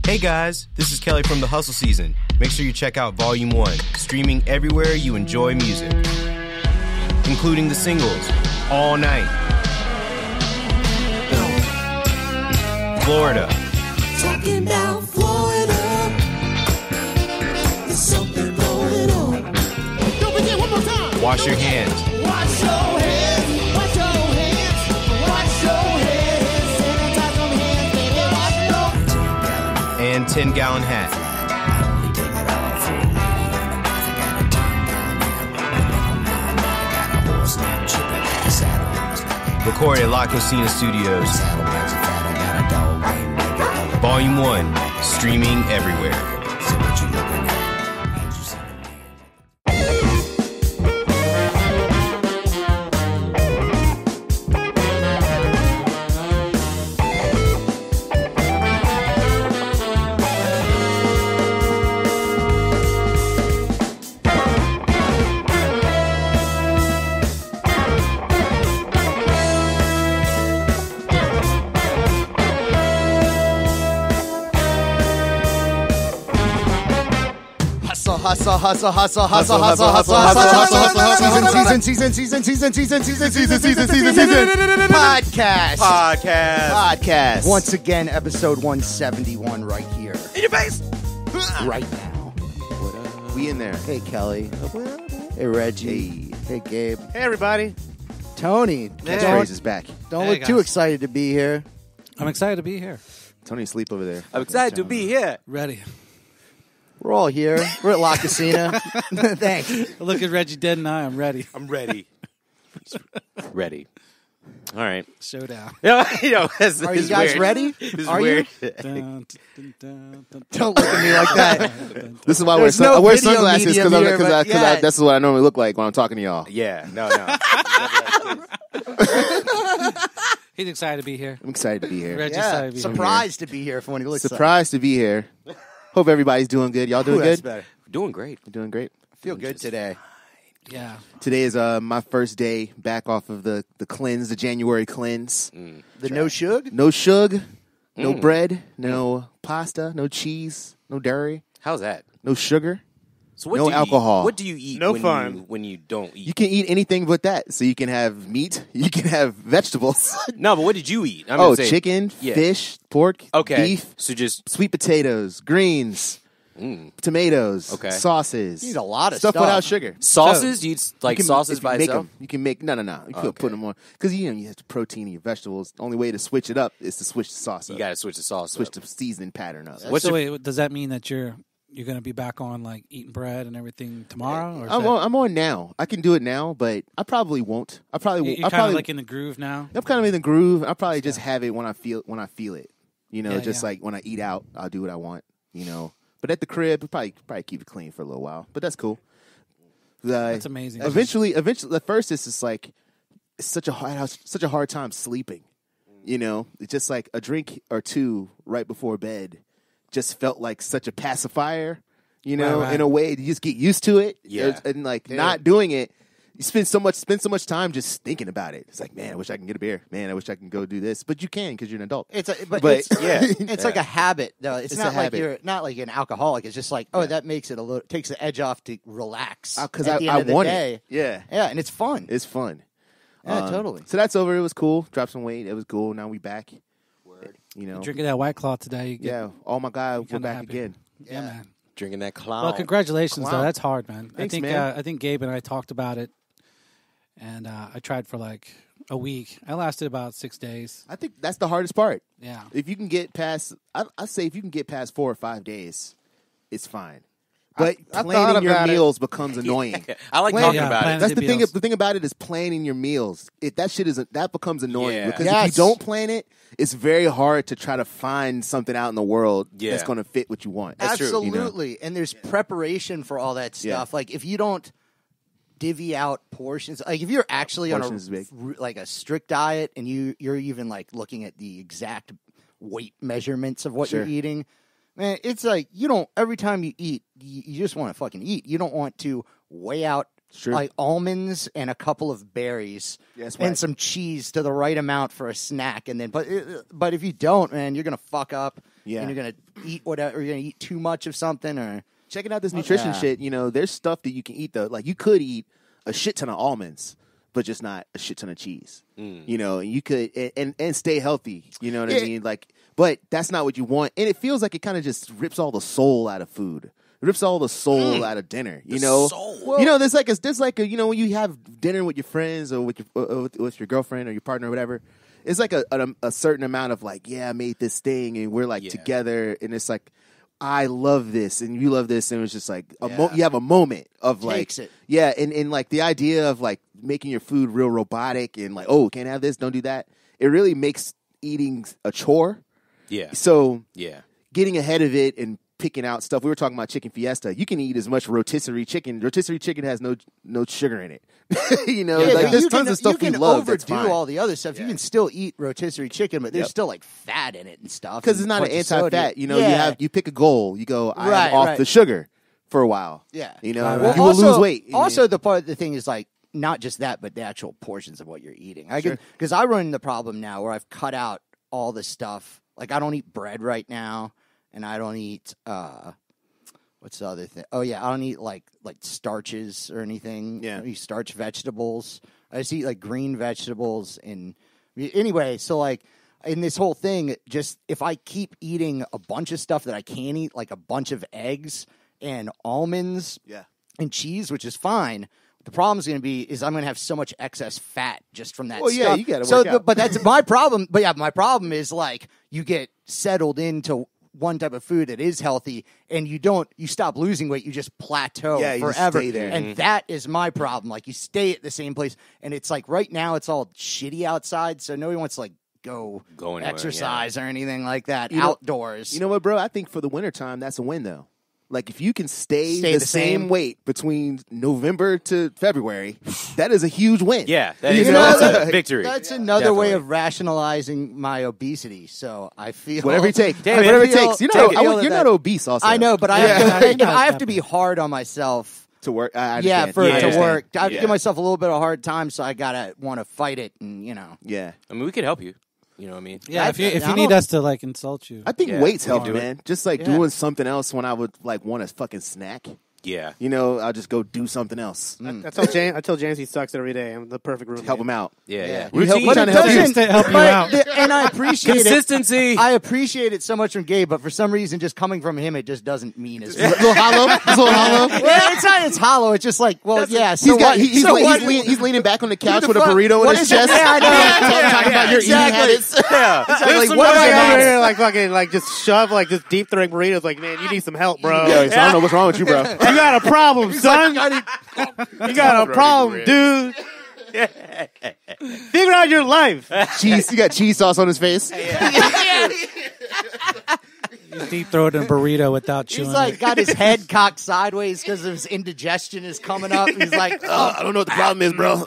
Hey guys, this is Kelly from The Hustle Season. Make sure you check out Volume 1, streaming everywhere you enjoy music, including the singles, All Night, Florida, Talking about Florida, there's something going on. Don't forget, one more time. Wash Your Hands, Wash your hands, wash your hands, wash your hands, sanitize them hands, baby, wash your and 10-Gallon Hat. Recorded at La Cocina Studios. Volume 1, streaming everywhere. Hustle. Podcast. Once again, episode 171 right here. In your face! Right now. What up? We in there. Hey, Kelly. Hey, Reggie. Hey, Gabe. Hey, everybody. Tony. Catchphrase is back. Don't Hey, look too guys. excited to be here. I'm excited to be here. Tony asleep over there. I'm excited to be here. Ready. We're all here. We're at La Cocina. Thanks. Look at Reggie dead in the eye. I'm ready. I'm ready. Ready. All right. Showdown. Are you guys ready? This is Are weird. Dun, dun, dun, dun, dun. Don't look at me like that. This is why There's I no wear video sunglasses medium here, but yeah. that's what I normally look like when I'm talking to y'all. Yeah. No. He's excited to be here. I'm excited to be here. Reggie's Yeah. excited to be here. Surprised to be here for when he looks Surprised to be here. Hope everybody's doing good. Y'all doing good? better. Doing great. Doing great. Feel good today. Yeah. Today is my first day back off of the cleanse, the January cleanse. The no shug? No sugar, no bread, no pasta, no cheese, no dairy, How's that? no sugar. So what No do you alcohol. Eat? What do you eat No when fun. when you don't eat? You can eat anything but that. So you can have meat, you can have vegetables. No, but what did you eat? I'm Oh, gonna say- chicken, Yeah. fish, pork, Okay. beef, So just sweet potatoes, greens, tomatoes, Okay. sauces. You eat a lot of stuff stuff. without sugar. sauces? You eat like You can- sauces if you by make itself? 'em, you can make no. You could put them on because you have the protein in your vegetables. The only way to switch it up is to switch the sauce up. You got to switch the sauce. switch up. the seasoning pattern up. What's so your- wait, does that mean that you're going to be back on like eating bread and everything tomorrow? Or is I'm on now. I can do it now, but I probably won't. I probably won't. you're I kind of probably like in the groove now? I'm kind of in the groove. I'll probably just have it when I feel it. You know, Yeah, just yeah. like when I eat out, I'll do what I want. You know, but at the crib, probably keep it clean for a little while. But that's cool. That's amazing. Eventually, at first, it's just like it's such a hard time sleeping. You know, it's just like a drink or two right before bed just felt like such a pacifier. You know, Right. in a way, you just get used to it. Yeah. And like not doing it. You spend so much time just thinking about it. It's like, man, I wish I can get a beer. Man, I wish I can go do this. But you can because you're an adult. It's yeah, it's like a habit though. It's It's not a like habit. you're not like an alcoholic. It's just like that makes it a little takes the edge off to relax because at the I end of the want day. it. Yeah, Yeah, and it's fun. it's fun. Yeah, totally. So that's over. It was cool. Dropped some weight. It was cool. Now we back. You know, Drinking that White Claw today. You get, yeah. Oh my God, we're kinda back happy. again. Yeah, man. Drinking that clown. Well, congratulations, Wow. though. That's hard, man. Thanks, I think man. I think Gabe and I talked about it, and I tried for like a week. I lasted about 6 days. I think that's the hardest part. Yeah. If you can get past, I say if you can get past 4 or 5 days, it's fine. But I planning thought your about it. meals becomes annoying. I like Plan- talking Yeah, about plan- it. That's the thing. meals. The thing about it is planning your meals. That becomes annoying Yeah. because Yes. if you don't plan it, it's very hard to try to find something out in the world Yeah. that's going to fit what you want. That's true, you know. Absolutely. And there's preparation for all that Yeah. stuff. Like if you don't divvy out portions, like if you're actually on Portions is big. like a strict diet and you're even like looking at the exact weight measurements of what Sure. you're eating, man, it's like you don't every time you eat, you just want to fucking eat. You don't want to weigh out Sure. like almonds and a couple of berries Yes, and right. some cheese to the right amount for a snack, and then but if you don't, man, you're gonna fuck up. Yeah. And you're gonna eat whatever. Or you're gonna eat too much of something, or Checking out this nutrition Yeah. shit, there's stuff that you can eat though. Like you could eat a shit ton of almonds, but just not a shit ton of cheese. And you could and stay healthy. You know what I mean? Like, but that's not what you want. And it feels like it kind of just rips all the soul out of food. It rips all the soul out of dinner. There's like when you have dinner with your friends or with your girlfriend or your partner or whatever. It's like a certain amount of like, I made this thing and we're like together, and it's like, I love this and you love this, and it's just like you have a moment of like, Takes it. and like the idea of like making your food real robotic and like, can't have this, don't do that. It really makes eating a chore. Yeah. So Yeah. getting ahead of it and picking out stuff. We were talking about chicken fiesta. You can eat as much rotisserie chicken. Rotisserie chicken has no sugar in it. There's tons of stuff we love. That's overdo fine. all the other stuff. You can still eat rotisserie chicken, but there's still like fat in it and stuff. Because it's and not a an bunch of soda. anti-fat. You pick a goal. You go, I'm Right, off right. the sugar for a while. Yeah. You Well, will lose weight. Also, the thing is like not just that, but the actual portions of what you're eating. Because I run the problem now where I've cut out all the stuff. Like I don't eat bread right now, and I don't eat what's the other thing? Oh yeah, I don't eat like starches or anything. Yeah. I don't eat starch vegetables. I just eat like green vegetables. And anyway, so like in this whole thing, just if I keep eating a bunch of stuff that I can't eat, like a bunch of eggs and almonds and cheese, which is fine. The problem is going to be I'm going to have so much excess fat just from that Well, stuff. yeah, you gotta work out. But that's my problem. But yeah, my problem is like you get settled into one type of food that is healthy, and you stop losing weight. You just plateau Yeah, you just forever. stay there. And that is my problem. Like you stay at the same place, and it's like right now it's all shitty outside, so nobody wants to like go anywhere, exercise or anything like that You know- outdoors. You know what, bro? I think for the wintertime, that's a win, though. Like, if you can stay Stay the the same same. weight between November to February, that is a huge win. Yeah, that You is know? that's a victory. That's another way Definitely. of rationalizing my obesity. So I feel Whatever it takes. Damn it. Whatever it I feel- takes. You're I not, feel you're that- not obese, also. I know, but I have to be hard on myself. To work. I Yeah, understand. for Yeah, it I to understand. work. I have to Yeah. give myself a little bit of a hard time, so I gotta want to fight it, and Yeah. I mean, we could help you. You know what I mean? Yeah, if you I need don't- us to like insult you, I think Yeah, weights we help, can do it. man. Just like Yeah. doing something else when I would like want a fucking snack. Yeah. I'll just go do something else. I tell James he sucks every day. I'm the perfect roommate. Help him out. Yeah. Yeah. We help- Routine. we're trying to help you. doesn't- To help you but out. and I appreciate Consistency. it. I appreciate it so much from Gabe, but for some reason, just coming from him, it just doesn't mean as A much. little hollow. It's a little hollow. Well, it's not. It's hollow. It's just like, well, yeah. So He's got. what? He's, so lean- what? he's leaning back on the couch the with a fuck? burrito in What his is it? chest. Yeah, I know. Talking about your eating habits. Yeah. Exactly. What What am am I I over here like fucking like just shove like just deep throwing burritos? Like, man, you need some help, bro. Yo, so I don't know what's wrong with you, bro. You got a problem, son. You got a problem, dude. Figure out your life. Cheese. You got cheese sauce on his face. deep throat a burrito without chewing. He's like it. got his head cocked sideways because his indigestion is coming up. He's like, oh, I don't know what the problem is, bro.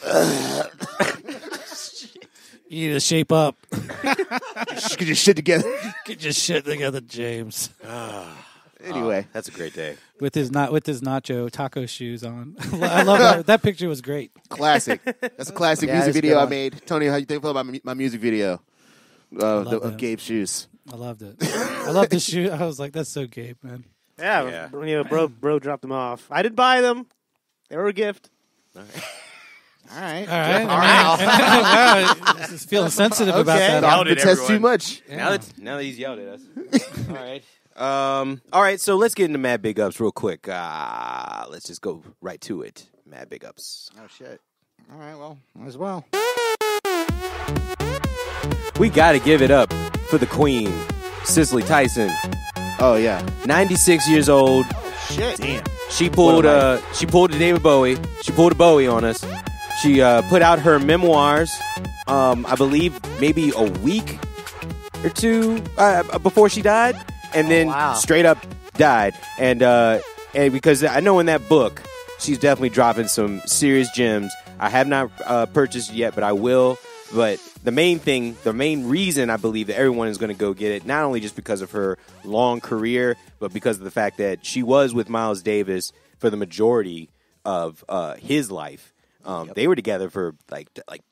You need to shape up. Get your shit together. Get your shit together, James. Anyway, That's a great day. With his nacho taco shoes on. I love that. That picture was great. classic. That's a classic Yeah, music it's a video good I one. made. Tony, how you think about my music video love of that. Gabe's shoes? I loved it. I love the shoe. I was like, that's so Gabe, man. Yeah, bro dropped them off. I didn't buy them. They were a gift. all right. All right. Wow. This is feeling sensitive about Okay. that. Off Yelled the at test everyone. too much. Now that he's yelled at us. All right. All right, so let's get into Mad Big Ups real quick. Let's just go right to it. Mad Big Ups. Oh shit. All right. Well, might as well. We got to give it up for the queen, Cicely Tyson. Oh yeah. 96 years old. Shit. Damn. She pulled a David Bowie. She pulled a Bowie on us. She put out her memoirs, I believe maybe a week or two before she died, and then wow. straight up died. And because I know in that book, she's definitely dropping some serious gems. I have not purchased it yet, but I will. But the main reason I believe that everyone is going to go get it, not only just because of her long career, but because of the fact that she was with Miles Davis for the majority of his life. They were together for like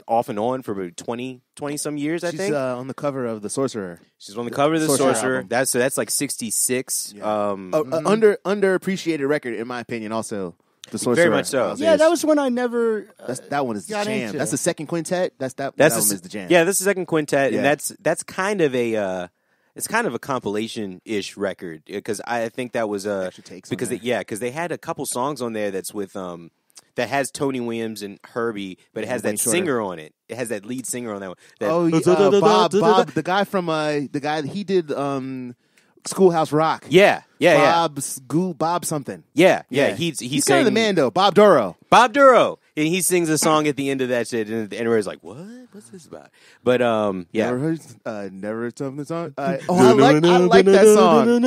off and on for about 20 some years. I She's think on the cover of The Sorcerer. she's on the cover of the Sorcerer Sorcerer. album. That's like 66. Underappreciated record in my opinion. Also, The Sorcerer. Very much so. Yeah, that was when I never. That one is the got jam. into. That's the second quintet. That album is the jam. Yeah, this is the second quintet, Yeah. and that's kind of a it's kind of a compilation ish record because I think that was Extra takes on because there. because they had a couple songs on there that's with that has Tony Williams and Herbie, but it has Wayne that Shorter. singer on it. It has that lead singer on that one. Bob, the guy from the guy he did Schoolhouse Rock. Yeah. Bob something. Yeah. He's He's kind of the man though. Bob Duro. Bob Duro, and he sings a song at the end of that shit, and everybody's like, "What? What's this about?" But Never heard something song. I like that song.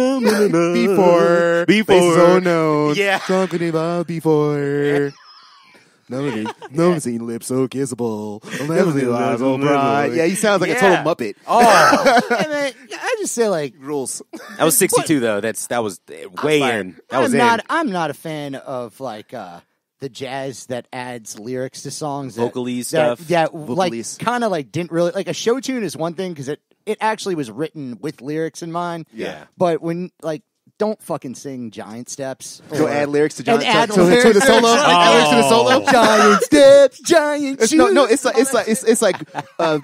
Before so known. Yeah. Talking about before. Never seen lips so kissable. Never seen eyes so bright. Yeah, he sounds like a total Muppet. Oh, I just say like Rules. that was 62 though. that was way in. That was I'm not a fan of like the jazz that adds lyrics to songs. Vocalese that, stuff. Yeah, Vocalese. like kind of like didn't really like a show tune is one thing because it actually was written with lyrics in mind. Yeah. But when like don't fucking sing Giant Steps. Go add lyrics to John And add to the lyrics. solo. Like, add lyrics to the solo. Giant Steps, Giant Shoes. No, it's like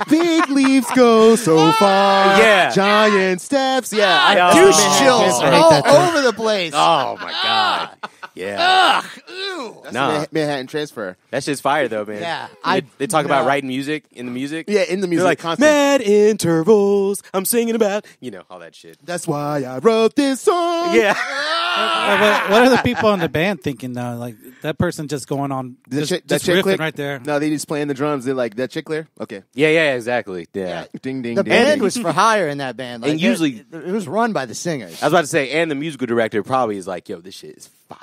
big leaves go so far. Yeah. Giant steps. Yeah. Yeah. Douche Oh. chills I hate all that term. over the place. Oh my god. Yeah. That's Nah. Manhattan Transfer. That shit's fire though, man. Yeah, They talk about no. writing music in the music. Yeah, in the music. They're like constant. mad intervals. I'm singing about all that shit. That's why I wrote this song. Yeah. What are the people in the band thinking though? Like that person just going on, just riffing click? right there. No, they just playing the drums. They're like, that chick clear? Okay. Yeah, exactly. Yeah. Ding, ding, The ding. band was for hire in that band. Like, And usually- it was run by the singers. I was about to say, and the musical director probably is like, "Yo, this shit is fire.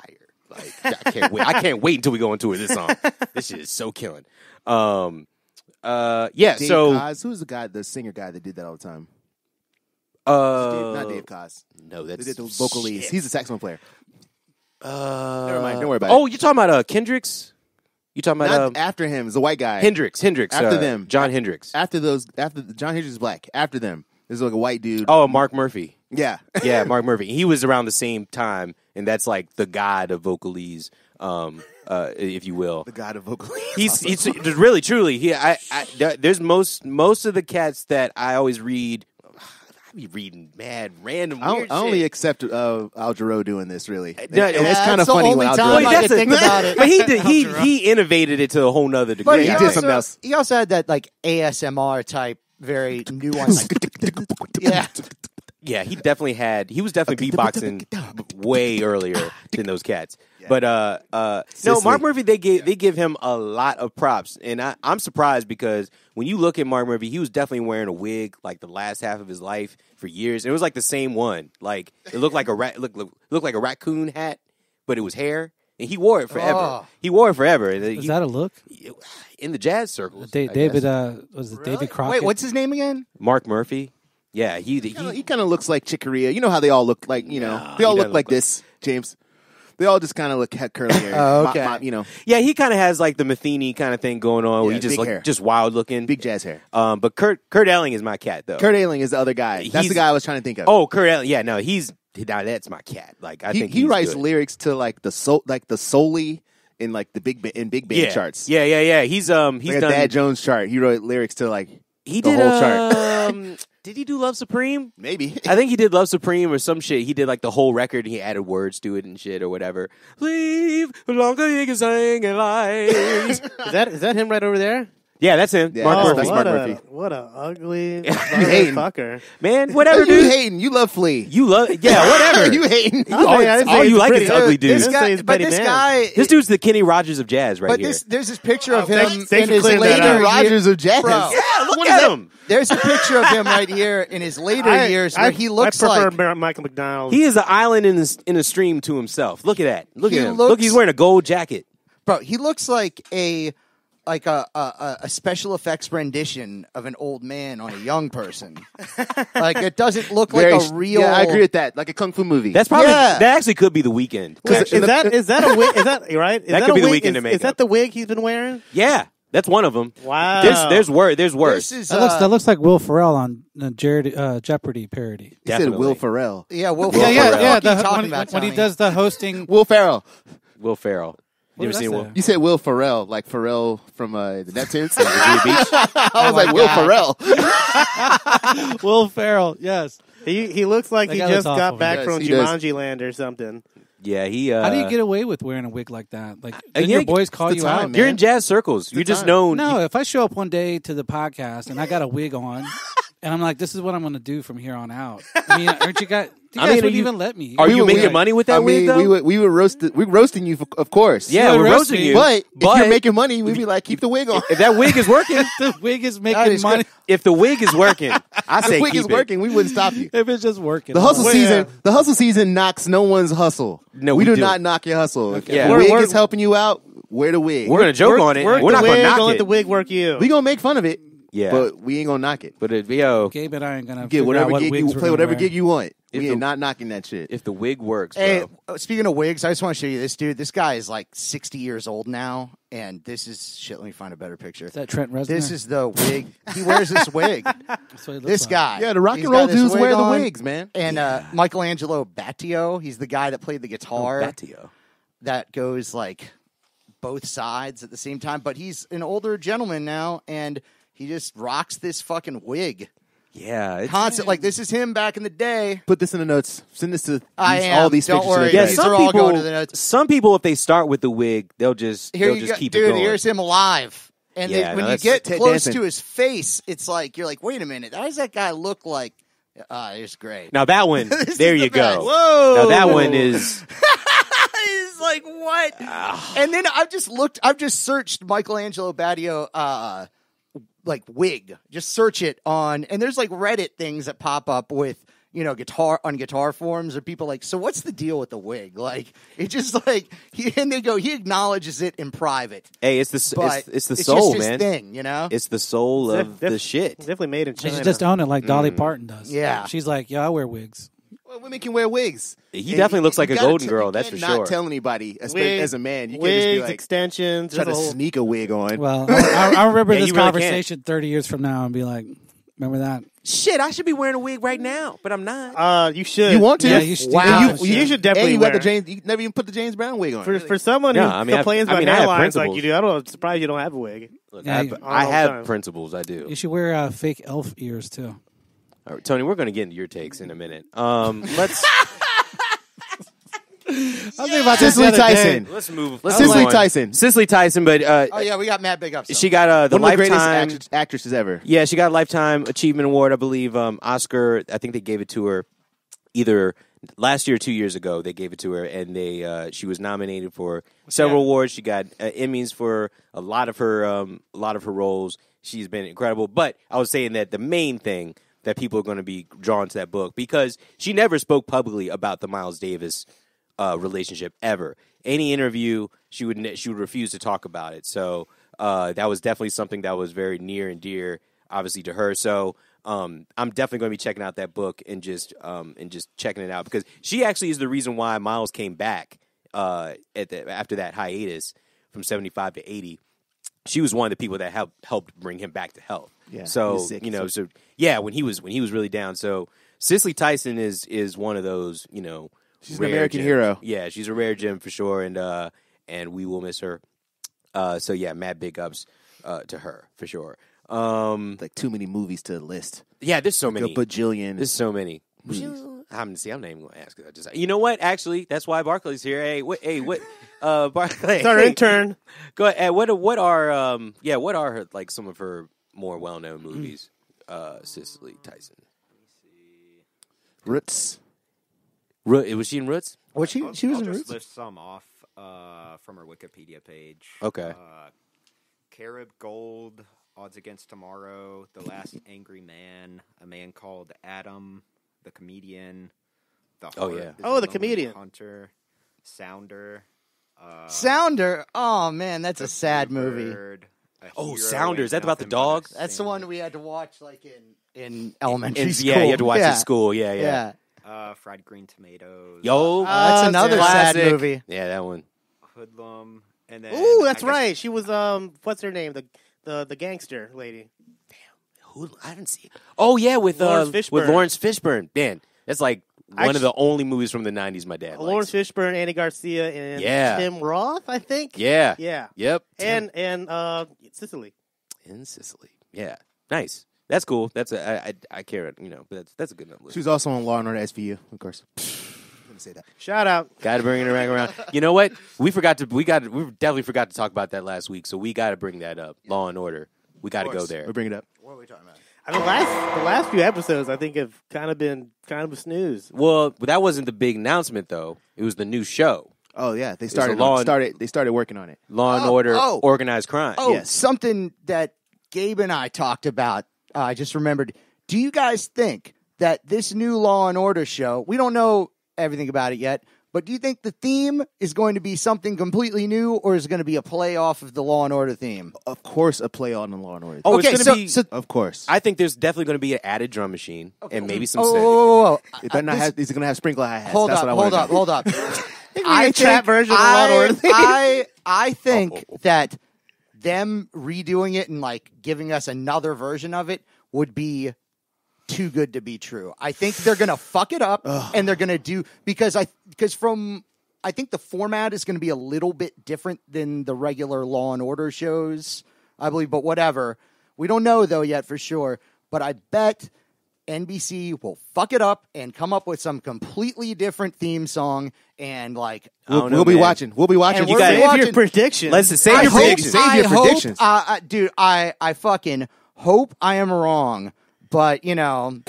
Like, I can't wait. I can't wait until we go into it. This song. This shit is so killing." Yeah. Dave So, Koz. Who's the singer guy that did that all the time? Not Dave Koz. No, They that's did the vocalese. shit. He's a saxophone player. Never mind. Don't worry about it. Oh, you're talking about Kendricks? You talking about Not after him. It's a white guy. Hendrix? After them. John Hendricks. After John Hendricks is black. After them, there's like a white dude. Oh, Mark Murphy. Yeah. Yeah, Mark Murphy. He was around the same time, and that's like the god of vocalese, if you will. The god of vocalese. He's really truly. There's most of the cats that I always read. I be reading mad random I weird only shit. accept Al Jarreau doing this, really. And Yeah, it's kind of that's the funny only when Al time Jarreau... I could think about it. But he innovated it to a whole nother degree. But he did something else. He also had that like ASMR type, very nuanced. Yeah, Yeah, he was definitely beatboxing way earlier than those cats. But no, Cicely. Mark Murphy, they give him a lot of props, and I'm surprised because when you look at Mark Murphy, he was definitely wearing a wig like the last half of his life for years. It was like the same one, like it looked like looked like a raccoon hat, but it was hair, and he wore it forever. Oh. He wore it forever. Is that a look? In the jazz circles? I David, guess. was it David Crockett? Wait, what's his name again? Mark Murphy. Yeah, he kind of looks like Chick Corea. You know how they all look like, they all he look doesn't like look this, James. They all just kind of look curly hair. Oh, okay. Yeah, he kind of has like the Matheny kind of thing going on, where Yeah, he just big hair. just wild looking, Big jazz hair. But Kurt Elling is my cat though. Kurt Ailing is the other guy. That's He's- the guy I was trying to think of. Oh, Kurt Elling. Yeah, no, now that's my cat. Like I think he he's writes good. lyrics to like the solely in like the big band charts. Yeah. He's Like a done. Dad Jones chart. He wrote lyrics to like he the did whole chart. Did he do Love Supreme? Maybe. I think he did Love Supreme or some shit. He did like the whole record. And he added words to it and shit or whatever. Leave longer you can sing and lies. Is that him right over there? Yeah, that's him. Yeah, Mark that's Murphy. Mark Murphy. What a ugly hating. fucker. Man, whatever, you dude. hating. You love Flea. You love, yeah, whatever. you hating. all you like is ugly dudes. This Didn't say guy, he's but Betty this Man. guy, This dude's the Kenny Rogers of jazz right but here. there's this picture of him thanks in for his clearing that later up. years. Rogers of jazz. Bro. Yeah, look at him. There's a picture of him right here in his later years where he looks I prefer like Michael McDonald. He is an island in a stream to himself. Look at that. Look He at him. looks- Look, he's wearing a gold jacket. bro. He looks like a like a special effects rendition of an old man on a young person. Like it doesn't look like a real. Yeah, I agree with that. Like a kung fu movie. That's probably Yeah. that actually could be the weekend. Is that a wig? Is that right? Is That could a be the wig? Weeknd to make Is that up. the wig he's been wearing? Yeah, that's one of them. Wow. There's worse. This is That looks like Will Ferrell on Jeopardy parody. You said Definitely. Will Ferrell. yeah, Will Yeah, Ferrell. yeah, What are you talking When, about, when he Tony? does the hosting. Will Ferrell. Will Ferrell. What You ever did I seen say? Will? You said Will Ferrell, like Pharrell from the Neptunes. Virginia Beach? I was like, Will Ferrell. Will Ferrell, yes. He looks like That he guy just looks got awful. back He from does. He does. Jumanji Land or something. Yeah, he. How do you get away with wearing a wig like that? Like, didn't yeah, your boys call it's you the time, out? man. You're in jazz circles. You're just time. known. No, if I show up one day to the podcast and I got a wig on, and I'm like, this is what I'm going to do from here on out. I mean, aren't you guys? You guys mean, wouldn't are you- even let me. Are you We- making money with that I wig mean, though? we were roasting you, of course. Yeah, You we're roast roasting me. you. But if you're making money, we'd be like, keep the wig on. if that wig is working, the wig is That making is money. good. if the wig is working, I If say the wig keep is it. working, we wouldn't stop you. If it's just working. The hustle Well, season. yeah. The hustle season knocks no one's hustle. No, we we do do. not knock your hustle. If Yeah. the We're- wig is helping you out, wear the wig. We're gonna joke on it. Work We're the not wig, gonna knock don't let it. the wig work you. We gonna make fun of it. Yeah. but we ain't gonna knock it. But yo, Gabe and I ain't going to Get whatever gig you play, whatever gig you. you want. If We the- ain't not knocking that shit. if the wig works, Hey, bro. speaking of wigs, I just want to show you this dude. This guy is like 60 years old now, and this is shit. Let me find a better picture. Is that Trent Reznor? This is the wig. He wears this wig. That's what he looks This like. guy. Yeah, the rock He's and roll got this dudes wig wear the on. wigs, man. And Michelangelo Battio, he's the guy that played the guitar Battio. that goes like both sides at the same time. But he's an older gentleman now, and he just rocks this fucking wig. Yeah, it's, Constant. Like, this is him back in the day. Put this in the notes. Send this to I am. all these Don't pictures. to worry. the yeah. These guys. are Some all going people, to the notes. some people, if they start with the wig, they'll just Here they'll you just go. keep Dude, it going. here's him alive. And Yeah, when no, you that's get Ted close Danson. to his face, it's like, you're like, wait a minute. How does that guy look like? It's great. Now that one, This there is you the best. go. Whoa. Now that one is He's like, what? And then I've just searched Michelangelo Battio, like wig. Just search it on, and there's like Reddit things that pop up with, guitar forums, or people like, so what's the deal with the wig? Like, it just like, he acknowledges it in private. hey, it's the But it's the soul, just his man. thing, you know? It's the soul of Def- the shit. Definitely made in She China. should just own it like Dolly Parton does. Yeah. She's like, yeah, I wear wigs. Well, women can wear wigs. He definitely looks like You a gotta golden tell- girl, you that's for can't sure. Not tell anybody, especially Wigs, as a man. You can't wigs, just be like extensions. try to there's a whole- sneak a wig on. Well, I remember Yeah, this you really conversation 30 years from now and be like, remember that? Shit, I should be wearing a wig right now, but I'm not. You should. You want to? Yeah, you should. Wow. You, you should definitely And you wear got the it. James. You never even put the James Brown wig on. For someone Yeah, who I mean, complains I about mean, I have hairlines like principles. you do, I'm surprised you don't have a wig. Look, Yeah, I you- have, on I all have time. principles. I do. You should wear fake elf ears too. All right, Tony, we're going to get into your takes in a minute. Let's I was thinking about this the Cicely other day. Tyson. let's move. Cicely on. Tyson. Cicely Tyson, but Oh, yeah, we got mad big ups. she got the One of the lifetime. greatest actresses ever. Yeah, she got a Lifetime Achievement Award, I believe. Oscar, I think they gave it to her either last year or 2 years ago. They gave it to her, and she was nominated for several awards. She got Emmys for a lot of her roles. She's been incredible. But I was saying that the main thing that people are going to be drawn to that book, because she never spoke publicly about the Miles Davis relationship ever. Any interview, she would refuse to talk about it. So that was definitely something that was very near and dear, obviously, to her. So I'm definitely going to be checking out that book and just checking it out, because she actually is the reason why Miles came back after that hiatus from 75 to 80. She was one of the people that helped bring him back to health. Yeah, he So was sick. when he was really down. So Cicely Tyson is one of those, She's an rare American gems. hero. Yeah, she's a rare gem for sure, and we will miss her. So yeah, mad big ups to her for sure. Like too many movies to list. Yeah, there's so Like many. a bajillion. There's so many. I'm not even going to ask. You know what? Actually, that's why Barclay's here. Hey, what? Barclay. It's our intern. Go ahead. What are her, like, some of her more well known movies? Cicely Tyson. Roots. Was she in Roots? She was I'll in just Roots. list some off from her Wikipedia page. Okay. Carib Gold, Odds Against Tomorrow, The Last Angry Man, A Man Called Adam, The Comedian, The Oh, Heart yeah. is Oh, a The Lonely Comedian. Sounder, Sounder. Oh, man, that's a sad movie. Bluebird, Oh, hero Sounders. ain't That's about the nothing but a dog? That's the saint. one we had to watch like in elementary school. Yeah, you had to watch it at school. Yeah, yeah. Yeah. Fried green tomatoes. Yo. That's another sad classic. movie. Yeah, that one. Hoodlum. And then Ooh, that's I guess- right. She was what's her name? The gangster lady. Who? I didn't see it. Oh, yeah, with Lawrence Fishburne. Lawrence Fishburne. Man, that's like one of Actually- the only movies from the 90s my dad Lawrence likes. Fishburne, Andy Garcia, and Yeah. Tim Roth, I think. Yeah. Yeah. Yep. And Cicely. In Sicily. Yeah. Nice. That's cool. That's I care, but that's a good enough list. She was also on Law and Order SVU, of course. I'm gonna say that. Shout out. Got to bring it back around. You know what? We definitely forgot to talk about that last week, so we got to bring that up. Law and Order. We got to go there. We'll bring it up. What are we talking about? I mean, the last few episodes, I think, have kind of been a snooze. Well, that wasn't the big announcement though. It was the new show, Oh yeah, they a started law they started working on it. Law and Oh, Order: oh. Organized Crime. Oh, Yes. something that Gabe and I talked about. I just remembered. Do you guys think that this new Law and Order show, we don't know everything about it yet, but do you think the theme is going to be something completely new, or is it going to be a play off of the Law and Order theme? Of course, a play on the Law and Order. Oh, Okay, it's going to be. so Of course. I think there's definitely going to be an added drum machine and maybe some. Oh, synth. whoa. It better not have, is it going to have sprinkler hi-hats? Hold That's up, what I hold wanna up, know. hold up. a trap version of Law and Order theme. I think that them redoing it and like giving us another version of it would be too good to be true. I think they're gonna fuck it up and they're gonna do because I think the format is gonna be a little bit different than the regular Law and Order shows, I believe, but whatever. We don't know though yet for sure, but I bet NBC will fuck it up and come up with some completely different theme song and like We'll be watching. We'll be watching. And You we're guys, watching- Save your predictions. Let's save I your hope- predictions. Save your I hope- predictions. dude, I fucking hope I am wrong, but you know,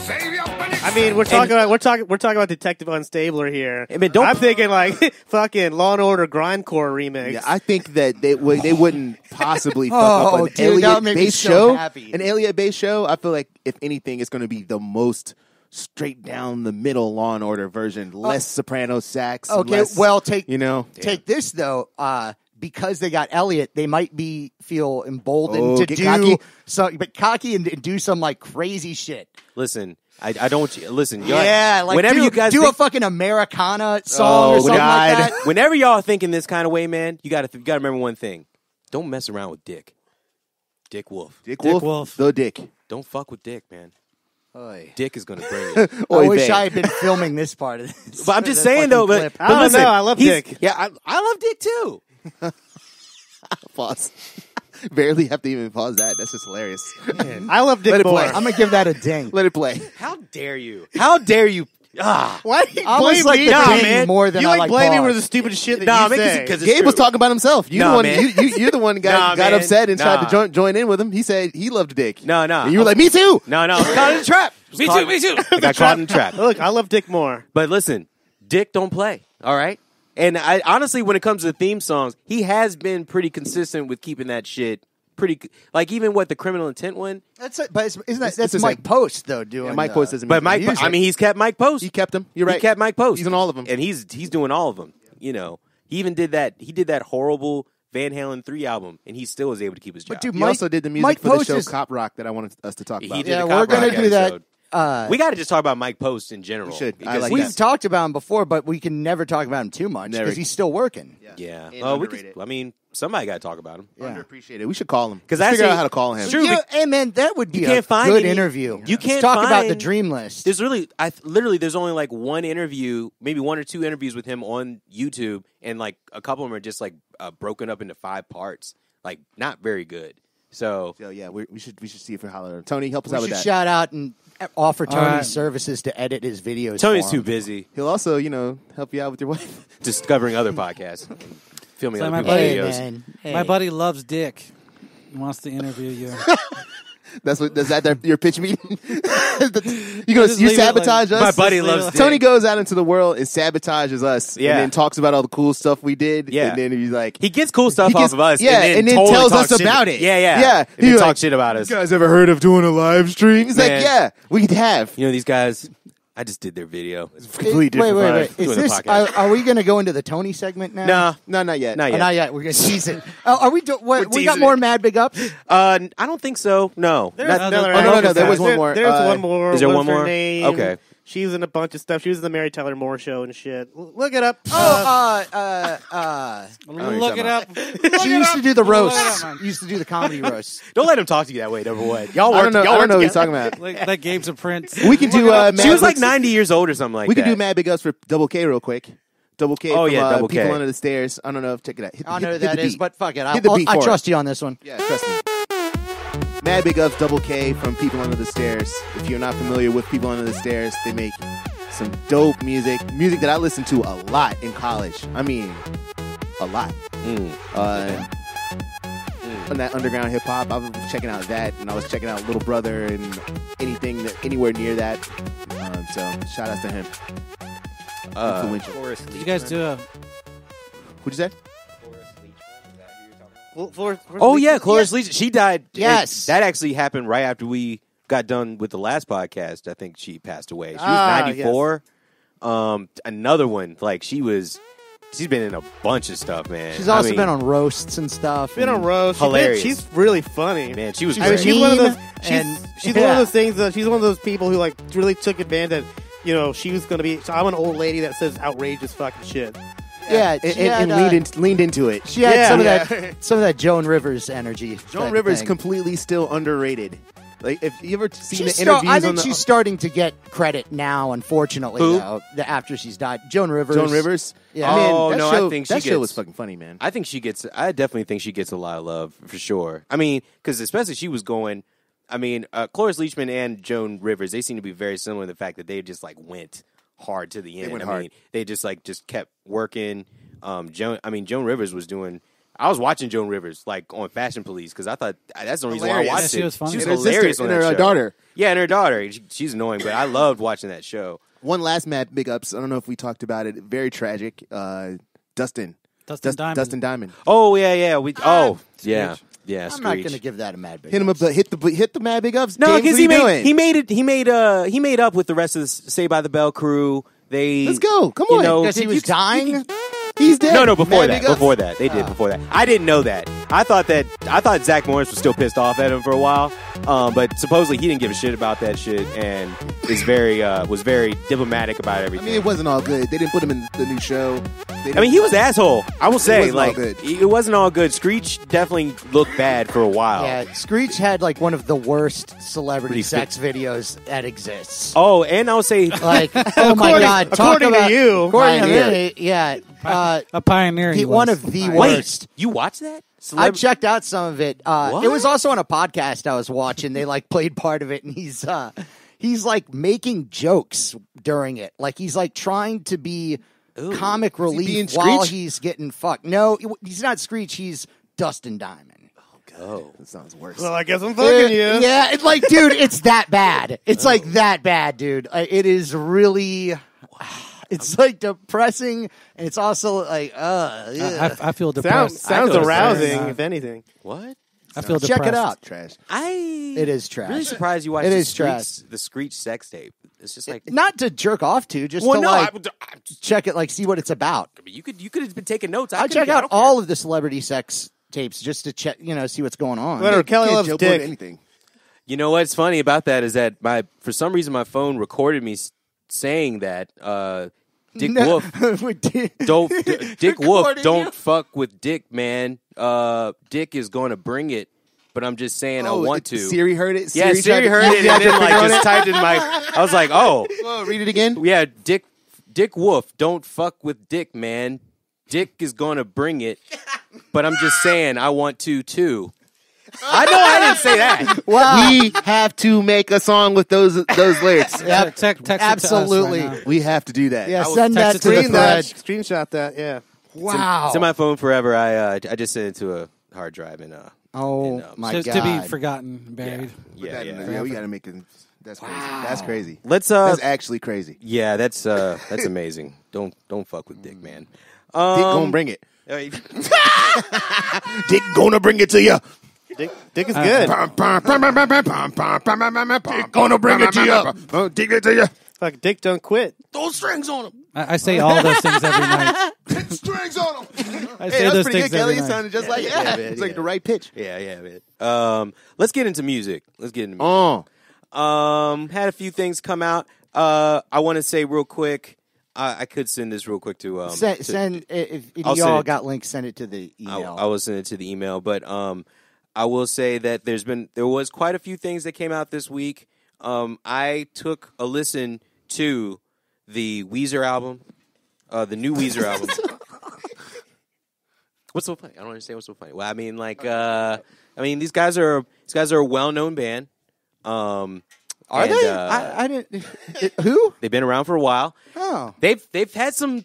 I mean, we're talking about Detective Unstabler here. I mean, don't- I'm thinking like fucking Law and Order Grindcore remix. Yeah, I think that they wouldn't possibly fuck Oh, up an dude, that would make me Elliott-based so show. happy. An Elliott-based show, I feel like, if anything, it's going to be the most straight down the middle Law and Order version. Less soprano sax. okay. less, Well, take this though. Because they got Elliot, they might feel emboldened to get do cocky? cocky and do some like crazy shit. Listen, I don't want you. Listen, Yeah, like whenever do, you guys do think, a fucking Americana song or something like that. whenever y'all thinking this kind of way, man, you got to remember one thing: don't mess around with Dick. Dick Wolf. Dick Wolf. The Dick. Don't fuck with Dick, man. Oy. Dick is gonna bring it. I wish vey. I had been filming this part of this. But I'm just this saying fucking though. clip. But I don't listen, know. I love he's- Dick. Yeah, I love Dick too. Pause. Barely have to even pause that. That's just hilarious. I love Dick Let it more. play. I'm gonna give that a ding. Let it play. How dare you? How dare you? Ah. Why do you I almost blame like me? the Nah, ding man. more than You I like like blame me pause. for the stupid shit that Nah, you man, say. because Gabe was talking about himself. You Nah, the one. man. You're the one who Nah, got man. upset and tried Nah. to join in with him. He said he loved Dick. No. And you were like, me too. No. Caught in a trap. Me too. I got caught in a trap. Look, I love Dick more. But listen, Dick don't play. All right. And I honestly, when it comes to theme songs, he has been pretty consistent with keeping that shit pretty. Like even what the Criminal Intent one. That's it, but isn't that It's that's the Mike same. Post though doing? Yeah, Mike Post doesn't. But make Mike, music. I mean, he's kept Mike Post. he kept him. You're right. He kept Mike Post. He's on all of them. and he's doing all of them. You know, he even did that. He did that horrible Van Halen 3 album, and he still was able to keep his job. But dude, He Mike, also did the music Mike for the Post show is- Cop Rock that I wanted us to talk about. He did Yeah, a we're Cop gonna Rock do that. episode. We got to just talk about Mike Post in general. We should. I because like We've that. talked about him before, but we can never talk about him too much Never. because he's still working. Yeah. And Oh, we underrated. could, I mean, somebody got to talk about him. Yeah. Underappreciated. We should call him. 'Cause Let's figure actually- out how to call him. True. Yeah, hey man, that would be You a can't find good any- interview. you can't Let's talk about the find- dream list. There's really, literally, there's only like one interview, maybe one or two interviews with him on YouTube, and like a couple of them are just like broken up into 5 parts. Like, not very good. So, So yeah, we should see if we holler. Tony, help us We out with should that. shout out and offer Tony's right. services to edit his videos. Tony's for too him. busy He'll also, help you out with your wife. discovering other podcasts, filming So other my people's buddy- videos. man. Hey. My buddy loves Dick. He wants to interview you. That's your pitch meeting. You just leave it sabotage like- us. My buddy loves Dick. Tony goes out into the world and sabotages us, Yeah. and then talks about all the cool stuff we did. Yeah. And then he's like, He gets cool stuff He gets- off of us, yeah, and then totally tells talks us about it. Yeah. Yeah. And then He's talk like, shit about us. "You guys ever heard of doing a live stream?" He's Man. like, "Yeah, we have." You know, these guys, I just did their video. It's completely different. Wait. Doing Is the this? podcast. Are we going to go into the Tony segment now? No, Not yet. not Oh, yet. not yet. We're going to tease it. Are we? We got teasing more it. Mad Big Ups. I don't think so. No. There's Not- another no, there was one more. There's one more. Is there What's one her more? name? Okay. She was in a bunch of stuff. She was in the Mary Tyler Moore show and shit. Look it up. Look it up. She used to do the Look it roast. up, man. Used to do the comedy roast. Don't let him talk to you that way, number one. Y'all I work don't know. y'all I work don't know what he's together. talking about. Like that Gabe's a Prince. We could do. Mad She was like Big- 90 years old or something like We that. could do Mad Big Ups for Double K real quick. Double K. Oh, from, yeah, Double People K. Under the Stairs. I don't know. Check it out. I don't know who hit that the is, beat. but fuck it. Hit the beat I for it. trust you on this one. Yeah, trust me. Mad Big Ups, Double K from People Under the Stairs. If you're not familiar with People Under the Stairs, they make some dope music that I listened to a lot in college. I mean, a lot. On that underground hip hop, I was checking out that, and I was checking out Little Brother and anywhere near that. So shout out to him. Influential. Choris Did you guys do a? What'd you say? Oh, yeah, Choris Leachman. She died. Yes. That actually happened right after we got done with the last podcast. I think she passed away. She was Ah, 94. Another one, like she's been in a bunch of stuff, man. She's also been on roasts and stuff. Been on roast. Hilarious. She's really funny. Man, she was She's I mean, great. she's one of Meme those. She's one yeah. of those things that she's one of those people who like really took advantage. She was going to be. So I'm an old lady that says outrageous fucking shit. Yeah, And, she had, leaned into it. she had Yeah. some of that Joan Rivers energy. Joan type Rivers thing. completely still underrated. Like, if you ever seen She's the I interviews think on the she's starting to get credit now. Unfortunately, Who? though, after she's died, Joan Rivers. Joan Rivers. Yeah. I mean, Oh, that no, show, I think that she show was gets- fucking funny, man. I definitely think she gets a lot of love for sure. I mean, because especially she was going. I mean, Choris Leachman and Joan Rivers, they seem to be very similar in the fact that they just like went hard to the end. went I hard. mean, they just kept working. Joan Rivers was doing. I was watching Joan Rivers like on Fashion Police because I thought that's the reason why I Hilarious. watched Yeah, it. she was funny. She was And her hilarious sister on and that her show. daughter. Yeah, and her daughter. She's annoying, but I loved watching that show. One last Mad Big Ups. I don't know if we talked about it. Very tragic. Dustin Diamond. Dustin Diamond. Oh yeah. Yeah. I'm Screech. not going to give that a mad big. Hit him up. Hit the Mad Big Ups. No, James, because what are you doing? he made up with the rest of the Saved by the Bell crew. Let's go. Come you on. know, because he was dying. He's dead. No, before Mad that. Big Ups. Before that. They did before that. I didn't know that. I thought Zach Morris was still pissed off at him for a while. But supposedly he didn't give a shit about that shit and was very diplomatic about I everything. mean, it wasn't all good. They didn't put him in the new show. He was an asshole. I will say, wasn't all like, good. it wasn't all good. Screech definitely looked bad for a while. Yeah, Screech had like one of the worst celebrity Pretty sex videos that exists. Oh, and I would say, Like, oh my God! Talk according to about, you. according to Pioneer. me, yeah, A pioneer. He one was. of the wait, worst. you watched that? I checked out some of it. What? It was also on a podcast I was watching. They like played part of it, and he's like making jokes during it. Like he's like trying to be comic being relief while Screech? he's getting fucked. No, he's not Screech. He's Dustin Diamond. Oh. That sounds worse. Well, I guess I'm fucking you. Yeah, it's like, dude, it's that bad. It's like that bad, dude. It is really. It's like depressing, and it's also like, I feel depressed. Sounds feel arousing, depressed. if anything. What? I feel check depressed. it out. Trash. It is trash. Really surprised you watched It the is trash. the Screech sex tape. It's just like, Not to jerk off to, just well, to no, like I check it, like see what it's about. mean, you could have been taking notes. I check out all of the celebrity sex tapes just to check, see what's going on. Whatever. Kelly Can't loves joke dick. about anything. You know what's funny about that is that for some reason my phone recorded me saying that Dick Wolf Dick Wolf don't fuck with Dick, man. Dick is going to bring it, but I'm just saying I want to. Siri heard it. Yeah, tried Siri to- heard it You and had to then like figure just it? typed in my. I was like, oh Well, read it again. yeah, Dick Wolf don't fuck with Dick, man. Dick is going to bring it, but I'm just saying I want to too. I know I didn't say that. Wow. We have to make a song with those lyrics. Yep. Text it to us Absolutely. right now. We have to do that. Yeah, will send that text to it the to thread. Screenshot that, yeah. Wow. It's in my phone forever. I just sent it to a hard drive and Oh my to, God. to be forgotten, buried. yeah. We got to make it. That's crazy. That's crazy. Let's That's actually crazy. yeah, that's amazing. Don't fuck with Dick, man. Dick gonna bring it. Dick Dick gonna bring it to you. Dick is good. Dick gonna bring it to you. Dick it to you. Fuck, Dick don't quit. Throw strings on him. I say all those things every night. Put strings on him. I Hey, say that's those pretty things good, Kelly. every It night. sounded just like Yeah, man, it's like yeah. the right pitch. Yeah, man. Let's get into music. Had a few things come out. I want to say real quick. I could send this real quick to Send if I'll send y'all it. got links, send it to the email. I will send it to the email, but I will say that there was quite a few things that came out this week. I took a listen to the Weezer album, the new Weezer album. What's so funny? I don't understand what's so funny. Well, I mean, these guys are a well-known band. Are they? I didn't. Who? They've been around for a while. Oh, They've had some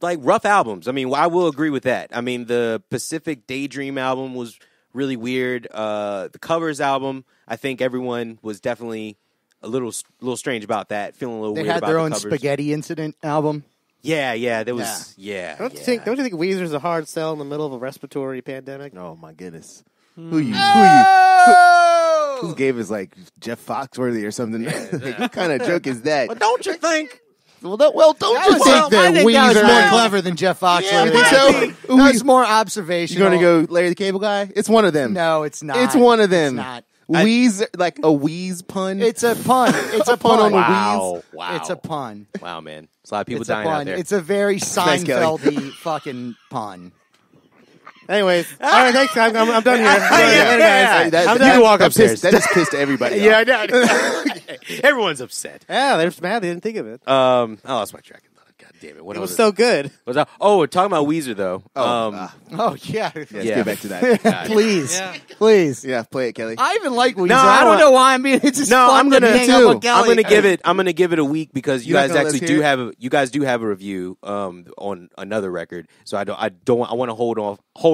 like rough albums. I mean, I will agree with that. I mean, the Pacific Daydream album was really weird. The Covers album, I think everyone was definitely a little strange about that, feeling a little they weird had about their the own Covers. Spaghetti Incident album. Yeah, there was Don't you think Weezer's a hard sell in the middle of a respiratory pandemic? Oh my goodness. Hmm. Who gave us like Jeff Foxworthy or something? Like, what kind of joke is that? Don't you think? Well, don't you I think that was more clever than Jeff Foxworthy. You think so? That was more You observational. going to go Larry the Cable Guy? It's one of them. No, it's not. It's one of them. It's not. Weezer, like a wheeze pun. It's a pun. It's a pun on pun. the wheeze. Wow. It's a pun. Wow, man. There's a lot of people It's a dying out pun. there. It's a very Thanks, Kelly. Seinfeldy fucking pun. Anyways, all right, thanks. I'm done here. Yeah. That- You that- can walk that upstairs. pissed- That just pissed everybody off. Yeah, I know. Everyone's upset. Yeah, they're just mad they didn't think of it. I lost my track of thought. God damn it! What It was it? so good. Was that? Oh, we're talking about Weezer though. Oh yeah. Let's Yeah. get back to that. Please, Yeah. please. Yeah, play it, Kelly. I even like Weezer. No, I I don't want- know why I'm being. It's just No, fun I'm gonna to hang up with Kelly. I'm gonna give it a week because you You're not guys gonna let actually us do hear have you guys do have a review on another record. So I want to hold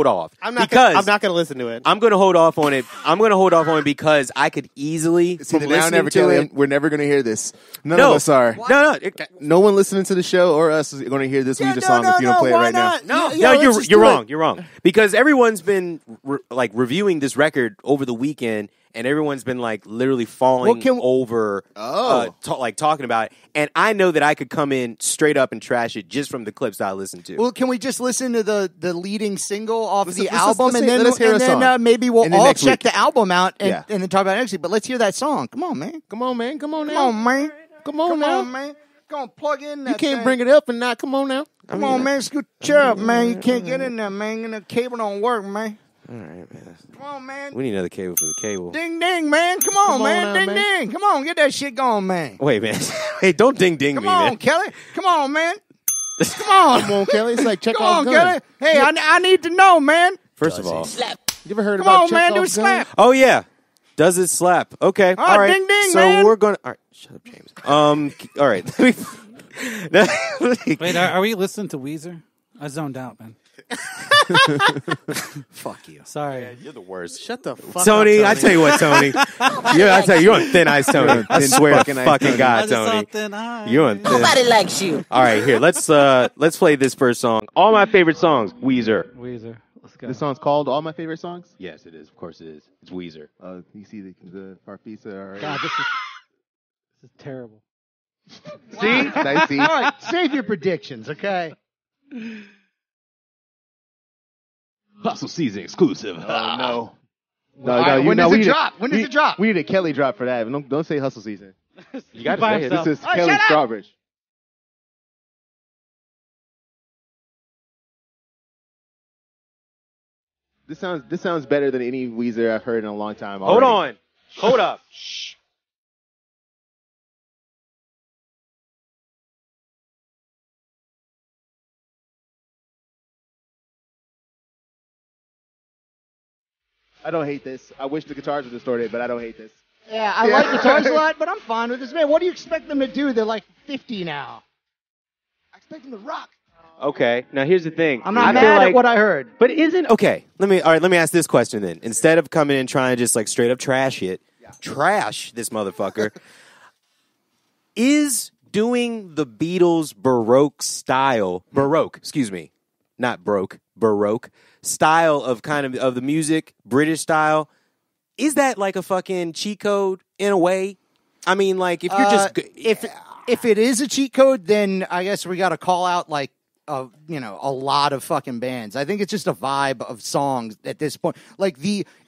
off. I'm not because going to listen to it. I'm gonna hold off on it. I'm gonna hold off on it because I could easily It's from either now or listening never, to Kelly. it. We're never going to hear this. None No. of us are. No. No one listening to the show or us is going to hear this Weezer song if you don't play it right now. No, Yeah, let's you're just you're do it. wrong. You're wrong because everyone's been reviewing this record over the weekend, and everyone's been like literally falling over, talking about it. And I know that I could come in straight up and trash it just from the clips that I listened to. Well, can we just listen to the leading single off Let's- the let's- album, let's and hear- then let us hear a song. maybe we'll And then all next check week. the album out and, Yeah. and then talk about it next week. But let's hear that song. Come on, man. Come on, man. Come on Come now. on, man. Come on Come now. on, man. Come on, plug in that You can't thing. bring it up and not. Come on now. Come on, man. Scoot your chair up, man. You can't get in there, man. And the cable don't work, man. All right, man. Come on, man. We need another cable for the cable. Ding, ding, man. Come on, Come on man. now, Ding, man. ding. Come on, get that shit going, man. Wait, man. Hey, don't ding ding Come me, on, man. Kelly. Come on, man. Come on. Come on, Kelly. It's like check Come off on, gun. Kelly. Hey, I need to know, man. First of all, You ever heard Come about on, man. Do a Chekhov's gun? slap. oh yeah, does it slap? Okay, all right. ding, ding, so man. we're gonna. All right, shut up, James. All right. Wait, are we listening to Weezer? I zoned out, man. Fuck you. Sorry. You're the worst. Shut the fuck Tony, up, I tell you what, Tony. I tell you, you're on thin ice, Tony. I Thin swear to fucking ice, fucking Tony. God, I just saw Tony. thin ice. You're on thin. Nobody likes you. All right, here. Let's play this first song. All my favorite songs, Weezer. Weezer. Let's go. This song's called All My Favorite Songs. Yes, it is. Of course, it is. It's Weezer. You see the Farfisa. All right. God, this is terrible. See? Dicey. All right, save your predictions, okay? Hustle season exclusive. Oh no. All right, when does it drop? When does it drop? We need a Kelly drop for that. Don't say hustle season. You got By to say it. himself. This is Oh, Kelly shut up! Strawbridge. This sounds better than any Weezer I've heard in a long time. Hold already. on. Hold up. I don't hate this. I wish the guitars were distorted, but I don't hate this. Yeah, I like guitars a lot, but I'm fine with this. Man, what do you expect them to do? They're like 50 now. I expect them to rock. Okay. Now here's the thing. I'm not I feel mad like- at what I heard. But isn't okay? Let me ask this question then. Instead of coming and trying to just like straight up trash it, trash this motherfucker. Is doing the Beatles Baroque style of kind of the music, British style, is that like a fucking cheat code in a way? I mean, like if you're just If if it is a cheat code, then I guess we got to call out like a lot of fucking bands. I think it's just a vibe of songs at this point. Like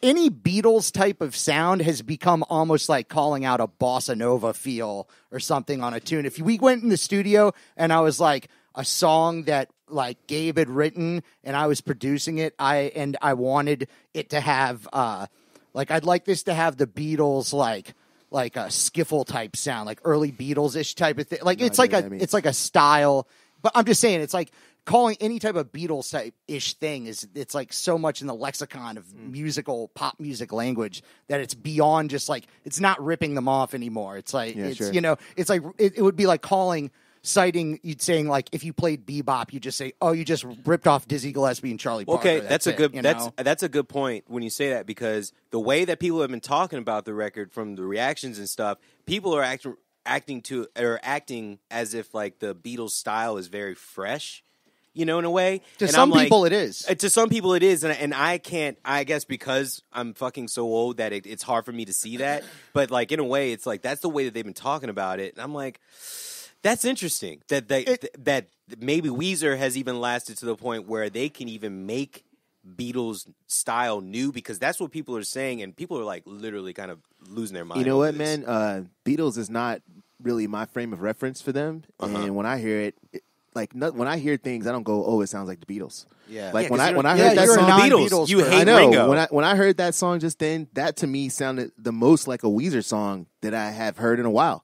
any Beatles type of sound has become almost like calling out a bossa nova feel or something on a tune. If we went in the studio and I was like a song that like Gabe had written and I was producing it, I wanted it to have like I'd like this to have the Beatles like a skiffle type sound, like early Beatles-ish type of thing. Like it's like a style. But I'm just saying, it's like calling any type of Beatles type-ish thing it's like so much in the lexicon of pop music language that it's beyond just like, it's not ripping them off anymore. It's like, it's like, it would be like you'd saying like, if you played bebop, you just say, oh, you just ripped off Dizzy Gillespie and Charlie Parker. Okay, that's a good point when you say that, because the way that people have been talking about the record from the reactions and stuff, people are acting as if like the Beatles style is very fresh, in a way. To some people it is. To some people it is, and I can't. I guess because I'm fucking so old that it's hard for me to see that. But like in a way, it's like that's the way that they've been talking about it, and I'm like, that's interesting. That maybe Weezer has even lasted to the point where they can even make Beatles style new, because that's what people are saying, and people are like literally kind of losing their mind. You know what, man? Beatles is not really my frame of reference for them, and when I hear it, when I hear things, I don't go, "Oh, it sounds like the Beatles." Yeah, like when I heard that you're song, a non-Beatles you person. hate I know. Ringo. When I heard that song just then, that to me sounded the most like a Weezer song that I have heard in a while,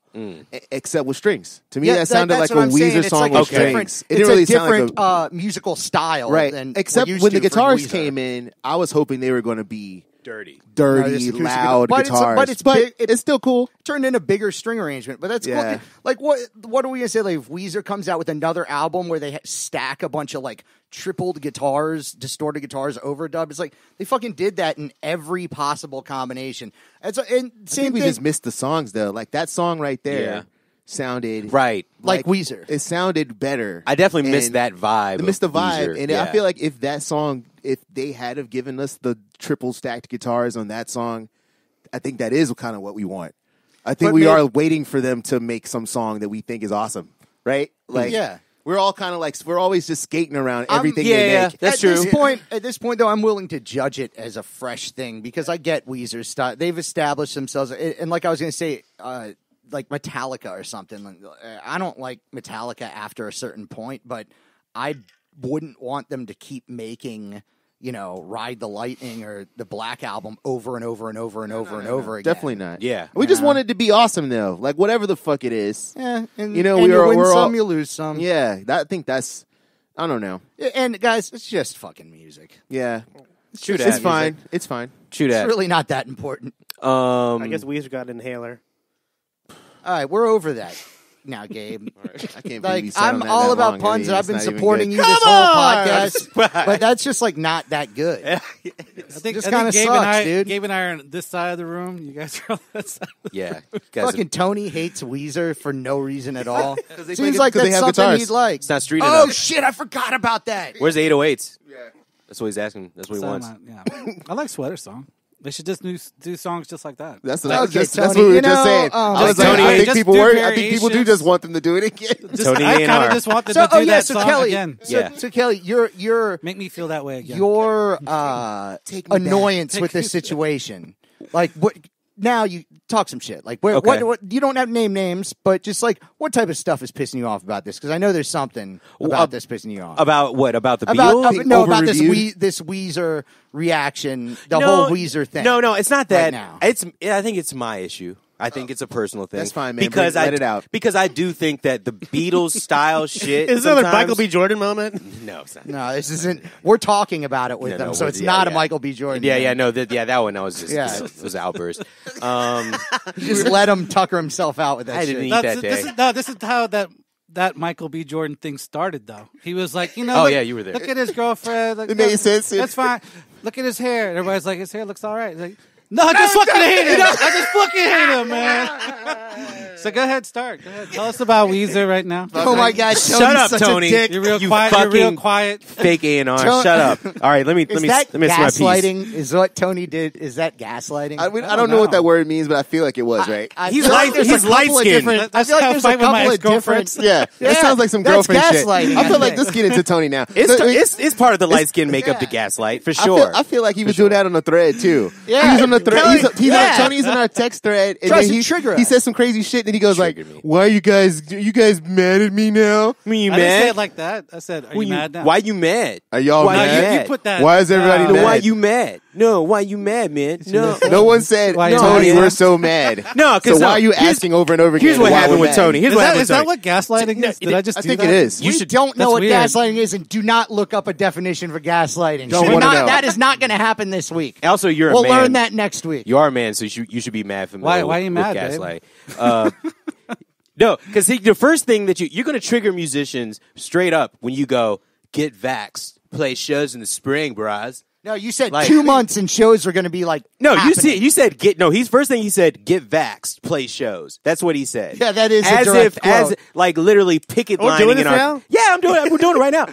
except with strings. To me, that sounded like a Weezer song with strings. It didn't really sound like a musical style, right? Than except what when the used to guitars for Weezer. came in, I was hoping they were going to be dirty, loud guitars. But it's still cool. Turned into a bigger string arrangement, but that's cool. Like what are we gonna say? Like if Weezer comes out with another album where they stack a bunch of like tripled guitars, distorted guitars, overdub. It's like they fucking did that in every possible combination. And same thing. We thing. just missed the songs though. Like that song right there sounded right like Weezer. It sounded better. I definitely missed that vibe. I missed the vibe, Weezer. and I feel like if that song, if they had have given us the triple stacked guitars on that song, I think that is kind of what we want. I think we are waiting for them to make some song that we think is awesome, right? Like, we're all kind of like, we're always just skating around everything they make. That's true. At this point, though, I'm willing to judge it as a fresh thing because I get Weezer's style. They've established themselves, and like I was going to say, like Metallica or something. I don't like Metallica after a certain point, but I wouldn't want them to keep making, Ride the Lightning or the Black Album over and over and over and over and over again. Definitely not. Yeah. We just want it to be awesome, though. Like, whatever the fuck it is. Yeah. And, you win some, all, you lose some. Yeah. I think that's, I don't know. And, guys, it's just fucking music. Yeah. It's fine. It's fine. True that. It's really not that important. I guess Weezer got an inhaler. All right, we're over that now, Gabe. I can't believe you sat I'm on that all that about long. puns, and I've been It's not even supporting good. you this whole podcast. But that's just like not that good. I think Just kinda Gabe sucks, dude. Gabe and I are on this side of the room. You guys are on that side. Yeah. Guys, Fucking Tony hates Weezer for no reason at all. they Seems make like it 'cause they that's have something guitars. he'd like. it's not street Oh enough. shit! I forgot about that. Where's the 808s? Yeah. That's what he's asking. That's what he So wants. yeah. I like Sweater Song. They should just do songs just like that. That's Okay, that's Tony, what we were you just know, saying. I was like, Tony, I think just people do were. I think people do variations. just want them to do it again. Tony I kind A&R. of just want them to do that song Kelly, again. So Kelly, your Make me feel that way again. your Take me back. annoyance with this situation, like what? Now you talk some shit. Like what? You don't have to name names, but just like what type of stuff is pissing you off about this? Because I know there's something about this pissing you off. About what? About the About Beatles? about this Overreviewed? this Weezer reaction, the whole Weezer thing. No, it's not that. Right now. I think it's my issue. I think it's a personal thing. That's fine, man. Because Let it out. Because I do think that the Beatles style shit. Is this another sometimes- Michael B. Jordan moment? No, it's not. No, this isn't. We're talking about it with Yeah, them, no, so we're- it's yeah, not a yeah. Michael B. Jordan. Yeah, thing. yeah, no, that one. I was just, Yeah. it was an outburst. Just let him tucker himself out with that I shit. didn't eat that day. This is how that Michael B. Jordan thing started, though. He was like, Oh, look, yeah, you were there. Look at his girlfriend. Like, It made sense. That's fine. Look at his hair. And everybody's like, his hair looks all right. Like, No, I just fucking hate him. I just fucking hate him, man. So go ahead, start. Go ahead. Tell us about Weezer right now. Oh my God! Shut up, such Tony. A dick. You're real You quiet. You're real fucking quiet. Fake A&R. Tony- Shut up. All right, let me Is that say my piece. gaslighting? Is what Tony did? Is that gaslighting? I don't know what that word means, but I feel like it was, right? He's feel light- there's he's a couple of light-skinned. different- I That's feel like how I there's a fight with my couple of different. ex-girlfriends. Yeah, Yeah, that sounds like some that's girlfriend shit. gaslighting, I feel I like think. this get into Tony now. It's part of the light skin makeup to gaslight for sure. I feel like he was doing that on the thread too. Yeah. He was on the thread. Kelly- He's yeah. Tony's in our text thread, and Tries then to trigger he us. says some crazy shit, and he goes like, Triggered me. "Why are you guys mad at me now? I mean, you I didn't say mad? it like that. I said, "Are When you mad now?" Why you mad? Are y'all Why mad? You put that. Why is everybody No, mad? why you mad? No, why you mad, man? No, No one said, Why you Tony, mad? we're so mad. No, 'cause so why no, are you here's- asking over and over again? Here's what why happened we're with mad? Tony. Here's Is what that, happened is with that Tony. what gaslighting is? Did I just I do think that? it is. You We should- don't know that's what weird. gaslighting is, and do not look up a definition for gaslighting. Don't Should wanna not- know. That is not going to happen this week. Also, you're We'll a man. learn that next week. You are a man, so you should be mad for me. Why are you with mad, babe? gaslight? No, because the first thing that you're going to trigger musicians straight up when you go get vaxxed, play shows in the spring, bros. No, you said Like- 2 months and shows are going to be like. No, happening. you said get no. He's first thing he said get vaxxed, play shows. That's what he said. Yeah, that is a as direct as quote. like literally picket Oh, lining doing in this our. now? Yeah, I'm doing it. We're doing it right now.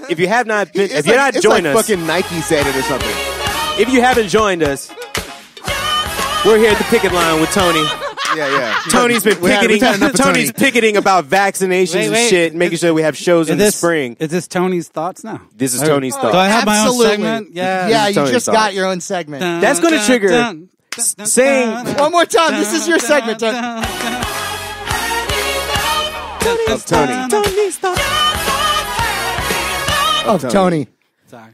If you have not been, if It's you're like- not it's joined like us, fucking Nike said it or something. if you haven't joined us, we're here at the picket line with Tony. Yeah. Tony's been We've picketing. had enough of Tony's Tony. picketing about vaccinations Wait, and wait. shit, making sure we have shows in the spring. Is this Tony's thoughts now? This is Or- Tony's Do thoughts. I have my own Absolutely. segment? Yeah. Yeah, you Tony's just thoughts. got your own segment. That's gonna trigger saying- One more time. This is your segment. Tony. Of Tony. Of Tony. Sorry.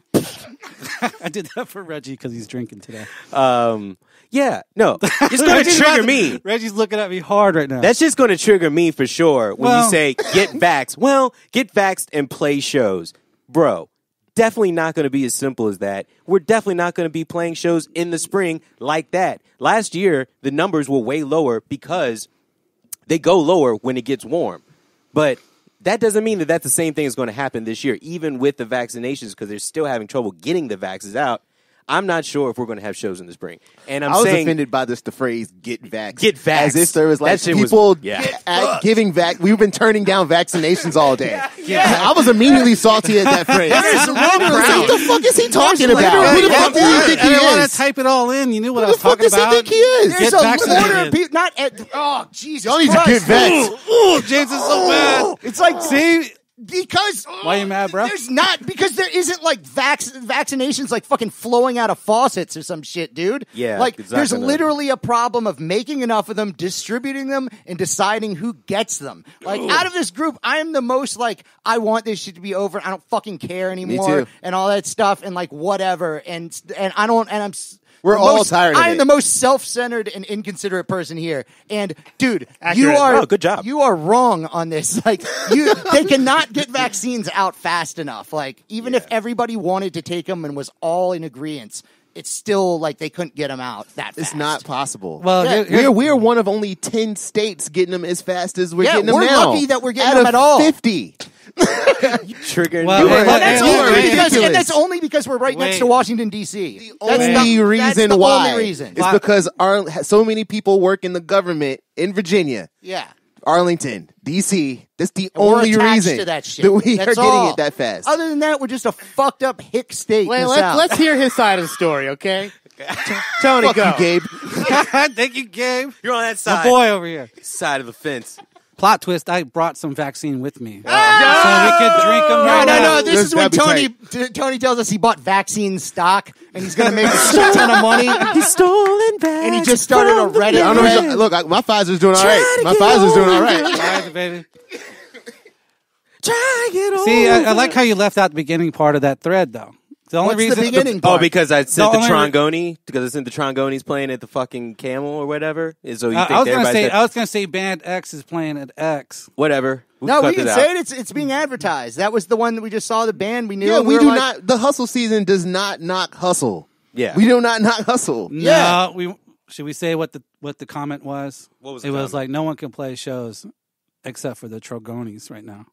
I did that for Reggie because he's drinking today. Yeah, no, it's going to trigger me. Reggie's looking at me hard right now. That's just going to trigger me for sure when Well- you say get vaxxed. Well, get vaxxed and play shows. Bro, definitely not going to be as simple as that. We're definitely not going to be playing shows in the spring like that. Last year, the numbers were way lower because they go lower when it gets warm. But that doesn't mean that that's the same thing is going to happen this year, even with the vaccinations, because they're still having trouble getting the vaxes out. I'm not sure if we're going to have shows in the spring. And I'm I was saying, offended by the phrase "get vaxxed." Get vaxxed. as if there was like That shit was- people yeah. giving vax. We've been turning down vaccinations all day. I was immediately salty at that phrase. What the fuck is he talking about? Who the fuck do you think he I didn't want is? to type it all in. You knew what I Who was the fuck talking does he about. think he is? There's Get a vaccinated. order of people. Not at. Oh, Jesus. Y'all need to Christ. get vaxxed. Oh, James is so bad. It's like. See? Because Why you mad, bro? There's not because there isn't like vaccinations like fucking flowing out of faucets or some shit, dude. Yeah, like it's not there's gonna- literally a problem of making enough of them, distributing them, and deciding who gets them. Like out of this group, I am the most like I want this shit to be over. I don't fucking care anymore, too. and all that stuff, and like whatever, and I don't, and I'm. We're the all most- tired of I am it. the most self-centered and inconsiderate person here. And dude, you Accurate. are Oh, good job. You are wrong on this. Like they cannot get vaccines out fast enough. Like even if everybody wanted to take them and was all in agreement, it's still like they couldn't get them out that fast. It's not possible. Well, Yeah, we're one of only 10 states getting them as fast as we're Yeah, getting them we're now. lucky that we're getting Out them of at all. 50. triggering Well, me. well, Well, that's, Wait, only wait, because, ridiculous. and that's only because we're right next Wait. to Washington D.C. That's Only the reason why only reason. is because so many people work in the government in Virginia, Yeah. Arlington, D.C. That's the And we're only attached reason to that shit. that we That's are getting all. it that fast. Other than that, we're just a fucked up hick state. Wait, in the South. let's hear his side of the story, okay? Tony, Fuck go. you, Gabe. Thank you, Gabe. You're on that My side. boy over here. Side of the fence. Plot twist, I brought some vaccine with me. So we could drink them No, right no, now. no. This is when That'd be Tony tells us he bought vaccine stock and he's going to make a shit ton of money. He's stolen back. And he just started a Reddit I don't know. thread. Look, my Pfizer's doing all right. My Pfizer's doing all right. All right, baby. Try it on. See, I like how you left out the beginning part of that thread, though. The only What's reason the beginning Oh, part? because I sent the only Trongoni because I sent the Trongoni's playing at the fucking Camel or whatever. And so you think I was everybody said, I was gonna say Band X is playing at X. whatever. No, we cut can it say out. it. It's being advertised. That was the one that we just saw the band. We knew. Yeah, and we were do like, not. The hustle season does not knock hustle. Yeah. We do not knock hustle. Yeah. No, should we say what the comment was? What was it? the Was comment? like no one can play shows except for the Trogonis right now.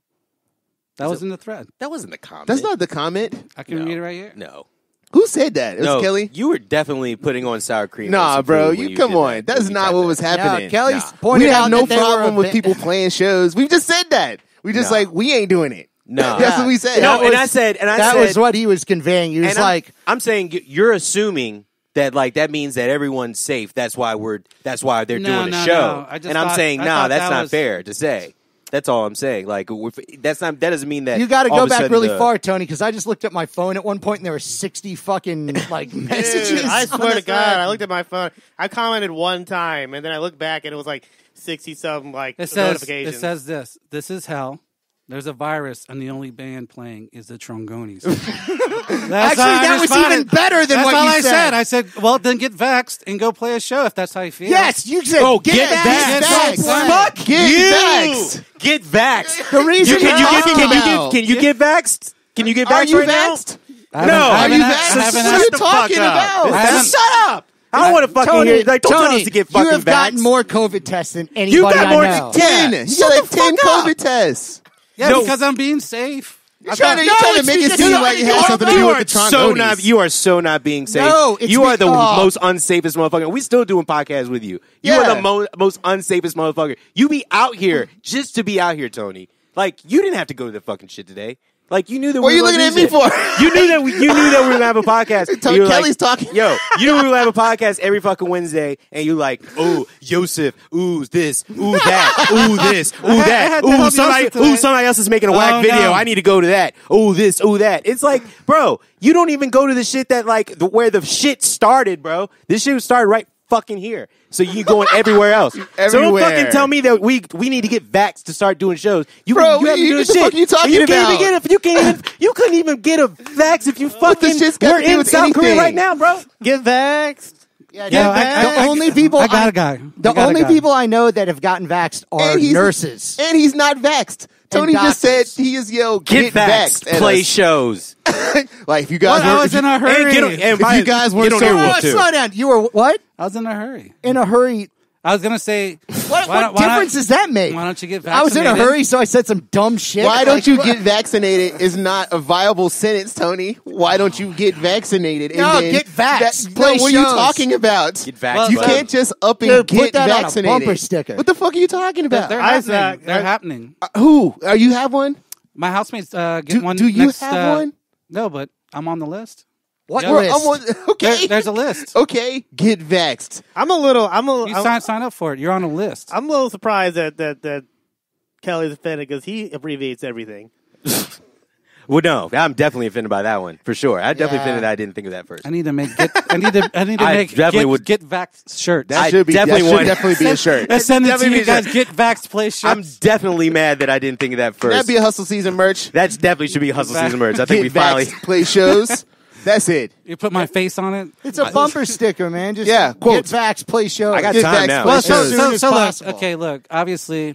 That was in the thread. That wasn't the comment. That's not the comment. I can read it right here. No. Who said that? It was No, Kelly. you were definitely putting on sour cream. Nah, on some bro, food when you come did on. that, That's when you not typed what that. was happening. Kelly's Nah. pointed We have out no that they were problem a with bit- people playing shows. We just said that. We just Nah. like we ain't doing it. No. That's what we said. No, That and was- I said, that was what he was conveying. He was and like, I'm saying you're assuming that like that means that everyone's safe. That's why they're doing a no, show. no. I just And I'm thought- saying, I no, thought that's that not was- fair to say. That's all I'm saying. Like that doesn't mean that you got to all go of a back sudden really the- far, Tony, because I just looked at my phone at one point and there were 60 fucking like messages. Dude, I on swear the to God, thread. I looked at my phone. I commented one time, and then I looked back, and it was like 60-something like It says notifications. it says this. This is hell. There's a virus, and the only band playing is the Trongonis. That's Actually, how I that was responded. even better than That's what all you I said. I said, well, then get vaxxed and go play a show if that's how you feel. Yes, you said Get vaxxed. vaxxed. Fuck Get you. vaxxed. Get vaxxed. The reason Can you About. get vaxxed? Can you get Are vaxxed you right now? vaxxed? I No, haven't- I are haven't you asked- vaxxed? I haven't What are asked- you talking about? I haven't- Shut up! I don't want to fucking Tony, hear. Like, don't tell Tony, us to get you fucking have gotten vaxxed. more COVID tests than anybody You got more I know. 10. Yeah. You Shut got like the 10 fuck up. COVID tests. Yeah, No. because I'm being safe. You're trying to it's make it because seem you're like it not- has something to do with the Trongonis. You are so not being safe. No, it's you are the because- most unsafest motherfucker. We still doing podcasts with you. You Yeah. are the most unsafest motherfucker. You be out here just to be out here, Tony. Like you didn't have to go to the fucking shit today. Like you knew that. What we are you were looking gonna at me do for? shit. You knew that. You knew that we were gonna have a podcast. Tony You were Kelly's talking. Yo, you knew we were gonna have a podcast every fucking Wednesday, and you like, oh, Yosef, ooh this, ooh that, ooh this, ooh I that, had to ooh help somebody, Yosef today. ooh somebody else is making a whack Oh, video. no. I need to go to that. Ooh this, ooh that. It's like, bro, you don't even go to the shit that like where the shit started, bro. This shit started right fucking here. So you going everywhere else. So don't Everywhere. fucking tell me that we need to get vaxxed to start doing shows. You, Bro, you haven't what doing the shit. fuck are you talking And can't even about? you couldn't even get a vax if you fucking shit's got were to do in with South Korea anything? right now, bro. Get vaxxed. Yeah, Yeah, the I- only people I got a guy. The I got a only guy. people I know that have gotten vaxxed are And he's- nurses. And he's not vaxxed. Tony just said doctors. he is Get vaxxed. at Play us. shows. Like if you guys Well, I were, was in a hurry. And if you guys weren't get on so- Airwolf, Oh, too. slow down. You were what? I was in a hurry. In a hurry. I was gonna say, What why not- difference does that make? why don't you get I was in a vaccinated? hurry, so I said some dumb shit. why don't Like, you get vaccinated is not a viable sentence, Tony. Why don't you get vaccinated? And No, then get vaxxed. No, Play what are you shows. talking about? Get vaxxed. Well, You bro. can't just up and Dude, put get that on a vaccinated. bumper sticker. What the fuck are you talking about? They're Isaac, happening. They're happening. Who? Are you have one? My housemates get one. Do you next, have one? No, but I'm on the list. What Yeah. list? I'm on- okay. There's a list. Okay, get vaxxed. You sign up for it. You're on a list. I'm a little surprised that Kelly's offended because he abbreviates everything. Well, no, I'm definitely offended by that one for sure. I'm definitely Yeah. offended that I didn't think of that first. I need to make get. I need to I make definitely would- get vax shirts. That I should be definitely that should want- definitely be a shirt. Let's send it to definitely you be a guys. shirt. Get vax play shirts. I'm definitely mad that I didn't think of that first. That'd be a hustle season merch. That's definitely should be hustle season merch. I think we Get finally. vaxxed, play shows. That's it. You put my face on it. It's a bumper sticker, man. Just Yeah, get quotes. vaxxed, play shows. I got Get time vaxxed, now. play Well, shows. as soon as look. possible. Okay, look. Obviously,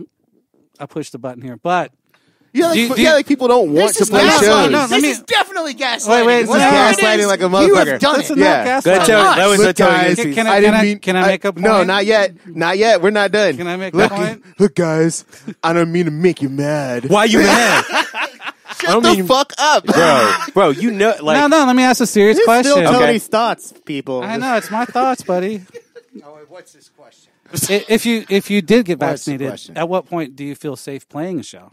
I pushed the button here, but Yeah, Do you- like people don't want This to is play gaslighting. shows. No, let This me- is definitely gaslighting. Wait, This is Whatever it gaslighting is, like a You motherfucker. have done That's it. not Yeah. gaslighting. Go ahead, Tony. That was Look, a Tony. guys, Can I I- didn't can I- mean. can I make a No, point? not yet. Not yet. We're not done. Can I make a look, point? Look, guys, I don't mean to make you mad. Why you mad? Shut the fuck up, bro, you know, like, no. Let me ask a serious It's question. still Okay. Tony's thoughts, people. I know it's my thoughts, buddy. Oh, wait, what's this question? If you did get What's the vaccinated, question? at what point do you feel safe playing a show?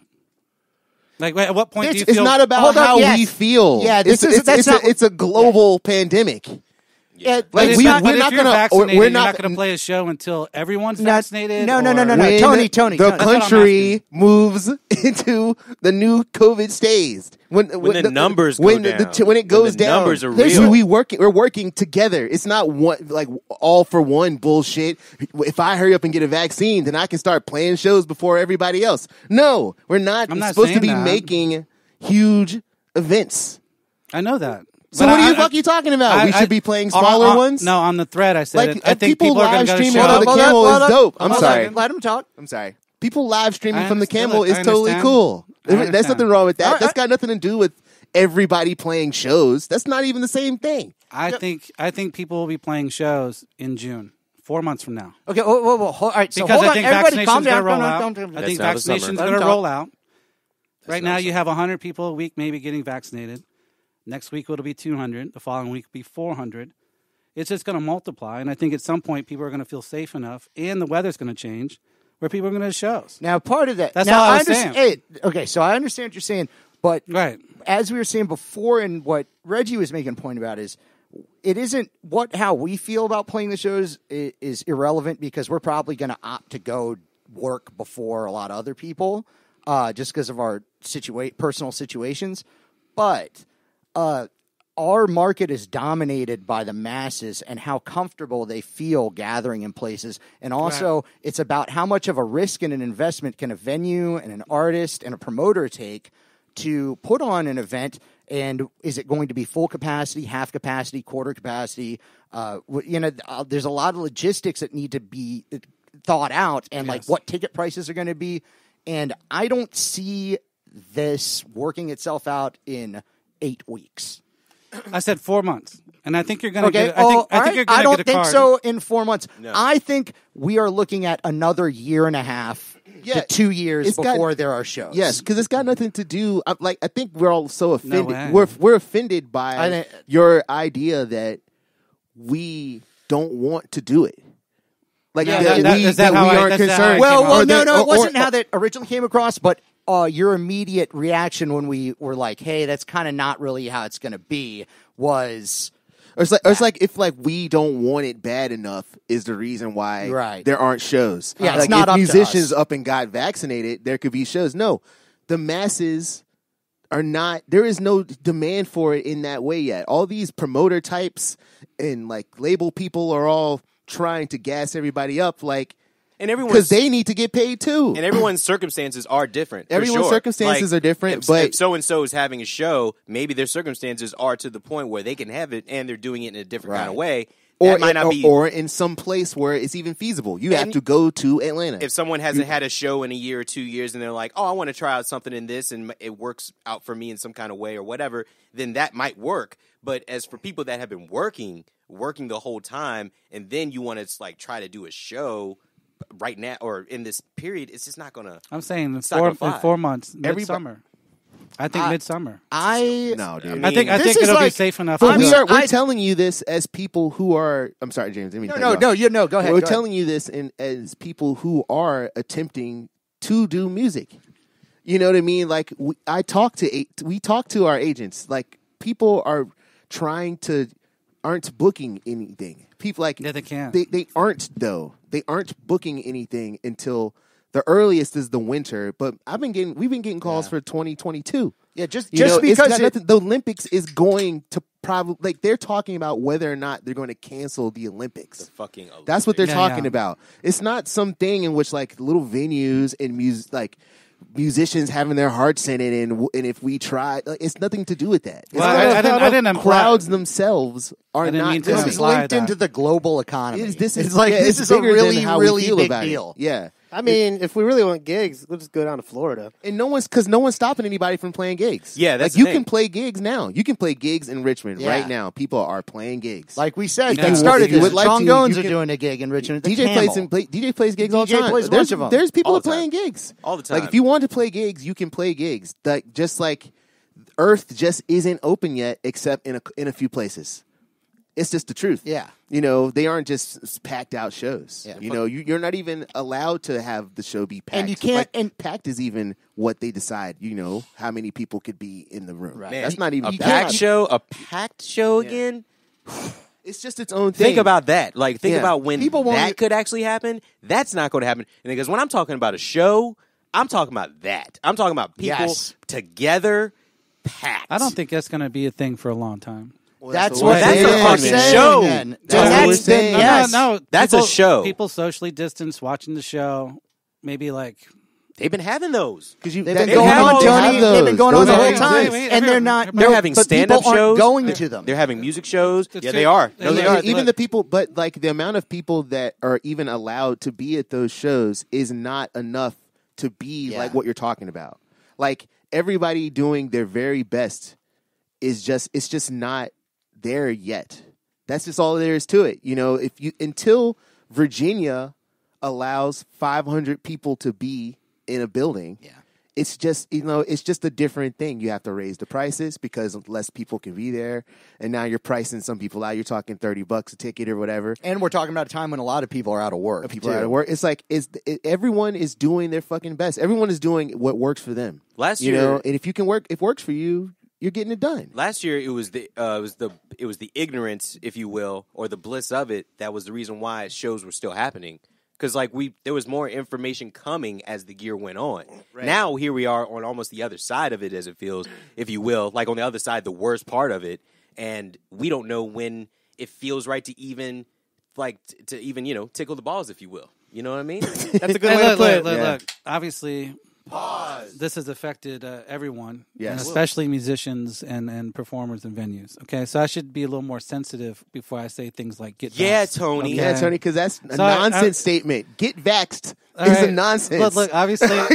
Like, at what point do you It's feel? not about Hold on, how yes. we feel. Yeah, this it's, is- it's, that's it's, not- a, it's a global pandemic. Yeah, But Like, it's we- not, we're but not if you're gonna- vaccinated, we're you're not- not going to play a show until everyone's No, vaccinated. no, no, or- no, no, no. When Tony, the Tony. country moves into the new COVID stage. When the numbers go when down. when it goes the down, numbers are there's- real. we're working together. It's not one like all for one bullshit. If I hurry up and get a vaccine, then I can start playing shows before everybody else. No, we're not, I'm not supposed to saying be that. making huge events. I know that. So But what I- the fuck are you talking about? We should be playing on- smaller on- ones? No, on the thread I said Like, it. I think people people are going live to go to streaming show. on the camel is dope. I'm sorry. Let him talk. I'm sorry. People live streaming I from the understand. camel is I totally understand. cool. I There's understand. nothing wrong with that. Alright. That's got nothing to do with everybody playing shows. That's not even the same thing. I think people will be playing shows in June, 4 months from now. Okay, whoa. All right, so Because hold I on. think Everybody vaccination's calm going down. to roll Calm out. down, calm down. I think That's not the vaccination's summer. going Let to him roll out. Right not now, the you have 100 people a week maybe getting vaccinated. Next week it'll be 200. The following week will be 400. It's just going to multiply. And I think at some point people are going to feel safe enough and the weather's going to change where people are going to shows. Now, part of that. That's now, all I was understand, saying. okay, so I understand what you're saying, but Right. as we were saying before, and what Reggie was making a point about is, it isn't how we feel about playing the shows is irrelevant because we're probably going to opt to go work before a lot of other people, just because of our personal situations. But our market is dominated by the masses and how comfortable they feel gathering in places. And also, it's about how much of a risk and an investment can a venue and an artist and a promoter take to put on an event. And is it going to be full capacity, half capacity, quarter capacity? There's a lot of logistics that need to be thought out, and like what ticket prices are going to be. And I don't see this working itself out in 8 weeks. I said 4 months. And I think you're going to Okay. get I think you're going I to don't get a think card. so in 4 months. No. I think we are looking at another year and a half to 2 years it's got- before there are shows. Yes, because it's got nothing to do. I think we're all so offended. way. We're offended by I think- your idea that we don't want to do it. Like Yeah, that is that we how I- aren't that's how I concerned. came Well, off. well, Or no, that- it or- wasn't or- how that originally came across, but your immediate reaction when we were like, "Hey, that's kind of not really how it's going to be," was Or it's like if like we don't want it bad enough is the reason why Right. there aren't shows. Yeah, it's like not if up to musicians us. up and got vaccinated, there could be shows. No, the masses are not. There is no demand for it in that way yet. All these promoter types and like label people are all trying to gas everybody up, like And everyone's because they need to get paid too. and everyone's circumstances are different. For Everyone's sure. circumstances are different, if, but- if so and so is having a show, maybe their circumstances are to the point where they can have it, and they're doing it in a different kind of way. That might not be. or in some place where it's even feasible. You have And to go to Atlanta. If someone hasn't had a show in a year or 2 years, and they're like, "Oh, I want to try out something in this, and it works out for me in some kind of way or whatever," then that might work. But as for people that have been working the whole time, and then you want to like try to do a show right now or in this period, it's just not gonna. I'm saying in It's not gonna fly. 4 months, midsummer. I think midsummer. no, dude. I think this is it'll be like- safe enough. But to we do it. are. We're telling you this as people who are. I'm sorry, James. I mean, no. Go ahead. We're go telling you this as people who are attempting to do music. You know what I mean? Like we talk to our agents. Like people are aren't booking anything. People like Yeah, they can't. They aren't though. They aren't booking anything until the earliest is the winter. But we've been getting calls for 2022. Yeah, just You know, it's because got nothing, the Olympics is going to probably like they're talking about whether or not they're going to cancel the Olympics. Fucking. That's what they're Yeah, talking yeah. about. It's not something in which like little venues and musicians having their hearts in it, and if we try, like, it's nothing to do with that. It's Well, not- I didn't imply- crowds themselves are didn't not mean to this coming. is imply linked that. into the global economy. This it's like this is a bigger than really, how we really feel big about it. deal. Yeah, I mean, if we really want gigs, we'll just go down to Florida. and no one's stopping anybody from playing gigs. Yeah, that's like you the thing. can play gigs now. You can play gigs in Richmond Yeah. right now. People are playing gigs. Like we said, If they you- started if you this. would like Sean to, Goins you are can- doing a gig in Richmond. at the DJ Camel. plays gigs all the DJ time. plays a there's bunch of 'em. there's people All the playing time. gigs All the time. Like if you want to play gigs, you can play gigs. Like just like Earth just isn't open yet, except in a few places. It's just the truth. Yeah. You know, they aren't just packed out shows. Yeah. You know, you're not even allowed to have the show be packed. And you can't- Like, and- packed is even what they decide. You know how many people could be in the room. Right. Man, That's not even a you packed can't- show. A packed show again. It's just its own thing. Think about that. Like, think Yeah. about when People won't that e- could actually happen. That's not going to happen. And because when I'm talking about a show, I'm talking about that. I'm talking about people Yes. together, packed. I don't think that's going to be a thing for a long time. That's what what That's they a are fucking saying, show. then. That's what That's we're the saying. yes. No, That's a people- show. People socially distanced watching the show. Maybe like They've been having those. because They've been going have on, all- Tony. They've been going on Those the whole are- time, wait, and they're not. They're having but stand-up people aren't shows. going to them. They're having music shows. It's Yeah, true. they are. No, And they look, are. Even look. the people, but like the amount of people that are even allowed to be at those shows is not enough to be Yeah. like what you're talking about. Like everybody doing their very best it's just not there yet. That's just all there is to it. You know, until Virginia allows 500 people to be in a building, Yeah. it's just it's just a different thing. You have to raise the prices because less people can be there, and now you're pricing some people out. You're talking $30 a ticket or whatever. And we're talking about a time when a lot of people are out of work. People are out of work. It's like everyone is doing their fucking best. Everyone is doing what works for them. Last year, and if it works for you, you're getting it done. Last year, it was the ignorance, if you will, or the bliss of it that was the reason why shows were still happening. Because there was more information coming as the year went on. Right. Now here we are on almost the other side of it, as it feels, if you will, like on the other side, the worst part of it, and we don't know when it feels right to even tickle the balls, if you will. You know what I mean? That's a good way to put it. Look, obviously. Pause. This has affected everyone, yes, and especially musicians and performers and venues. Okay, so I should be a little more sensitive before I say things like "get vaxxed." Tony. Okay? Yeah, Tony, because that's a nonsense statement. Get vaxxed is a nonsense. Look, obviously, I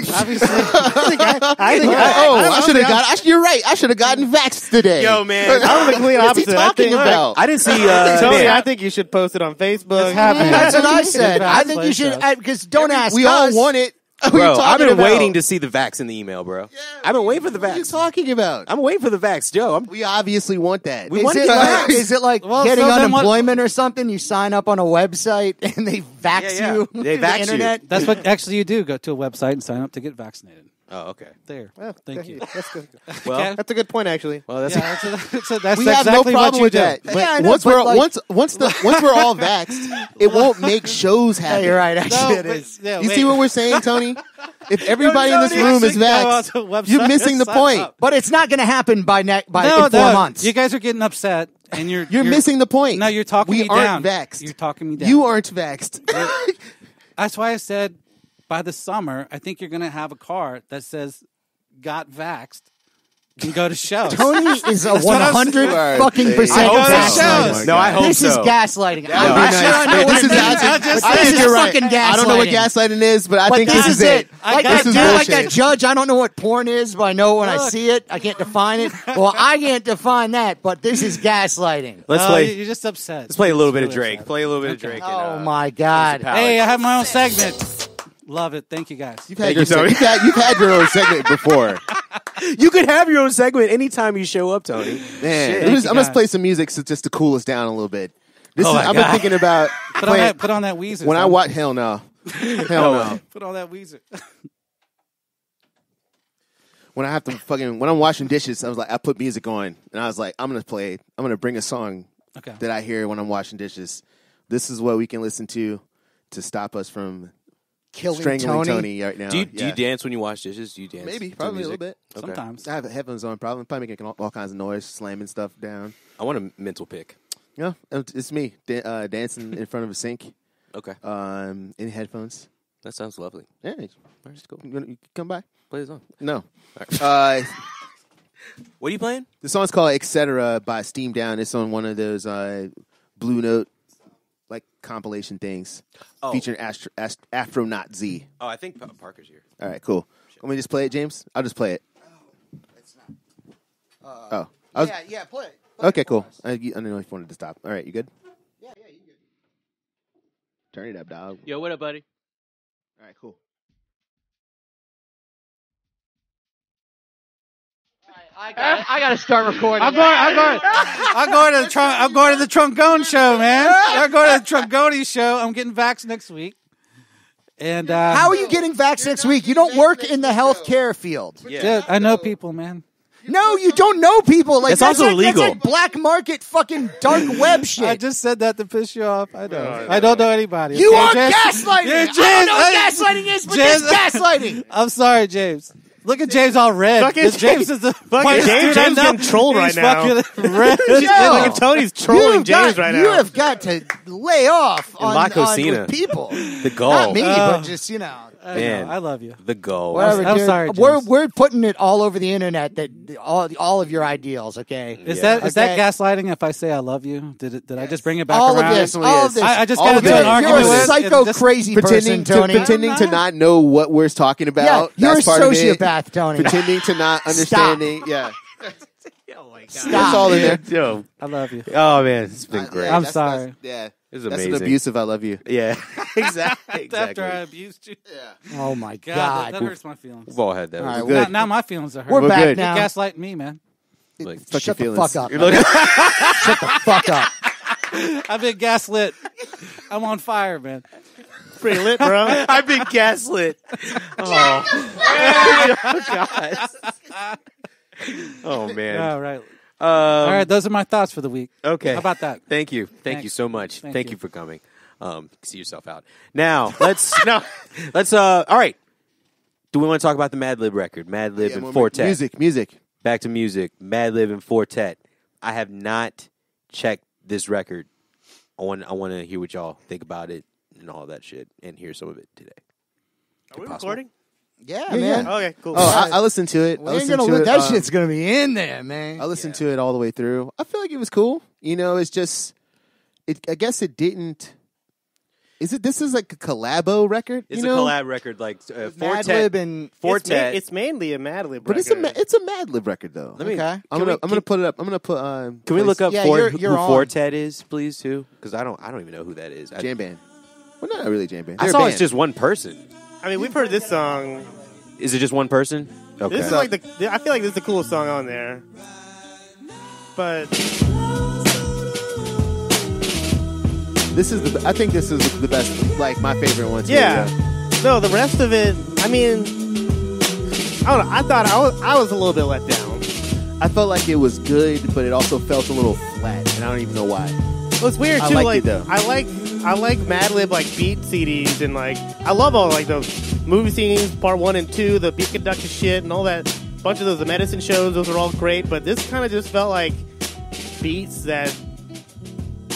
should have got. You're right. I should have gotten vaxxed today. Yo, man, I'm the complete opposite. What's he talking about? I didn't see. Tony, I think you should post it on Facebook. That's what I said. I think you should, because don't ask we us. all want it. Bro, I've been waiting to see the vax in the email, bro. Yeah, I've been waiting for the vax. What are you talking about? I'm waiting for the vax, Joe. We obviously want that. Is it like getting unemployment or something? You sign up on a website and they vax you. They vax the internet. That's what actually you do. Go to a website and sign up to get vaccinated. Oh, okay. There. Well, Thank you. That's good. Well, That's a good point, actually. well, that's That's We have exactly no what problem you with do. that. But Yeah, I know, once but we're like- once we're all vaxxed, it won't make shows Yeah, happen. you're right. Actually, it is. You see what we're saying, Tony? If everybody in this Tony, room is actually go out vaxxed, to a website you're missing the and sign point. up. But it's not going to happen by in 4 No, months. you guys are getting upset, and you're missing the point. No, you're talking we me down. aren't vaxxed. You're talking me down. You aren't vaxxed. That's why I said by the summer, I think you're going to have a car that says "Got Vaxxed" and go to shows. Tony is a what I'm 100 saying. fucking I percent hope so. gaslighting. No, I hope This is so. gaslighting. That'd I'm be not sure nice. I know This what is it means. actually- I think you're right. fucking gaslighting. I don't know what gaslighting is, but I But think this is it. Like This that is dude, like bullshit. that judge, I don't know what porn is, but I know when I Look. see it. I can't define it. Well, I can't define that, but this is gaslighting. let's No, play. You're just upset. Let's play a little bit of Really Drake. upset. Play a little bit of Drake. Oh and, my God. Hey, I have my own segment. Love it. Thank you, guys. You've had your own segment before. You could have your own segment anytime you show up, Tony. Man, Thank I'm you, gonna play some music just to cool us down a little bit. I've been thinking about Put on that Weezer. when I son. watch. Hell no, hell no. Put on that Weezer. When I have to when I'm washing dishes, I put music on, and I was like, I'm gonna bring a song Okay. that I hear when I'm washing dishes. This is what we can listen to stop us from Killing strangling Tony. Tony right now. Do you Yeah. dance when you wash dishes? Do you dance? Maybe, to probably a music? little bit. Okay. Sometimes. I have headphones on, probably making all kinds of noise, slamming stuff down. I want a mental pick. Yeah, it's me dancing in front of a sink Okay, in headphones. that sounds lovely. Yeah, That's cool. you come by? Play the song. No. What are you playing? The song's called "Etc." by Steam Down. It's on one of those Blue Note like compilation things featuring Astronaut Z. Oh, I think Parker's here. All right, cool. Let me just play it, James. I'll just play it. It's not. Yeah, play it. Okay, cool. I don't know if you wanted to stop. All right, you good? Yeah, you good. Turn it up, dog. Yo, what up, buddy? All right, cool. I got to start recording. I'm going to the Trombone show, man. I'm going to the Trombone show. I'm getting vaxxed next week. And How are you getting vaxxed next week? You don't work in the healthcare field. Dude, I know people, man. No, you don't know people. Like It's that's also like, illegal. That's like black market fucking dark web shit. I just said that to piss you off. I know. I don't know anybody. You okay, are James? gaslighting. Yeah, I James, don't know what gaslighting is, but James- it's gaslighting. I'm sorry, James. Look at James all red. Fucking James is the Fucking James dude I know. getting trolled right He's now. fucking red. Fucking Tony's trolling James right You now. have got to lay off La on Cocina. with people. The goal. Not me, but just, you know. Man. I love you. The goal. Whatever, I'm dude. sorry, James. We're putting it all over the internet that all of your ideals, okay? Is Yeah. that gaslighting if I say I love you? Did I just bring it back all around? of this, all of this. I just All got of into it. an argument You're a with psycho just- crazy Pretending person, Tony. to not know what we're talking Yeah, about. you're That's a part of it. sociopath, Tony. Pretending to not understanding. Yeah, Stop. that's all in there. Yo. I love you. Oh man, it's been great. I'm sorry. Yeah, It's That's amazing. an abusive "I love you." Yeah, exactly. After I abused you. Oh my God, God. that hurts my feelings. We've all had that. All right, good. Now my feelings are hurt. We're back good. now. You're gaslighting me, man. Like, Fuck Shut your the feelings. fuck up. you're man. looking- Shut the fuck up. I've been gaslit. I'm on fire, man. Pretty lit, bro. I've been gaslit. Oh. God. Oh man. All right. All right. Those are my thoughts for the week. Okay. How about that? Thank you. Thank you Thanks. so much. Thank Thank you. you for coming. See yourself out. Now, let's all right. Do we want to talk about the Madlib record? Madlib Yeah, and more Fortet. music. Back to music. Madlib and Fortet. I have not checked this record. I want to hear what y'all think about it and all that shit and hear some of it today. Are we Possible. recording? Yeah, man. Okay, cool. Oh, I listened to it. We ain't gonna that shit's gonna be in there, man. I listened to it all the way through. I feel like it was cool. You know, it's just, I guess it didn't. This is like a collabo record? It's you a know? collab record, like Madlib Fortet. and Fortet. It's mainly a Madlib But record. it's a Madlib record though. Let me- Okay. I'm gonna put it up. I'm gonna put. Can we look up Yeah, who you're on. Fortet is, please, too? Because I don't even know who that is. Jam band? Well, not really jam band. I They're a saw it's band. just one person. I mean, we've heard this song. Is it just one person? Okay. This is like I feel like this is the coolest song on there. But I think this is the best, like my favorite one too. yeah, no, the rest of it. I mean, I don't know. I thought I was a little bit let down. I felt like it was good, but it also felt a little flat, and I don't even know why. Well, it's weird I too. liked Like it, though. I like Madlib like beat CDs and like I love all like those movie scenes, part 1 and 2, the beat conductor shit and all that. Bunch of those the medicine shows, those are all great. But this kind of just felt like beats that,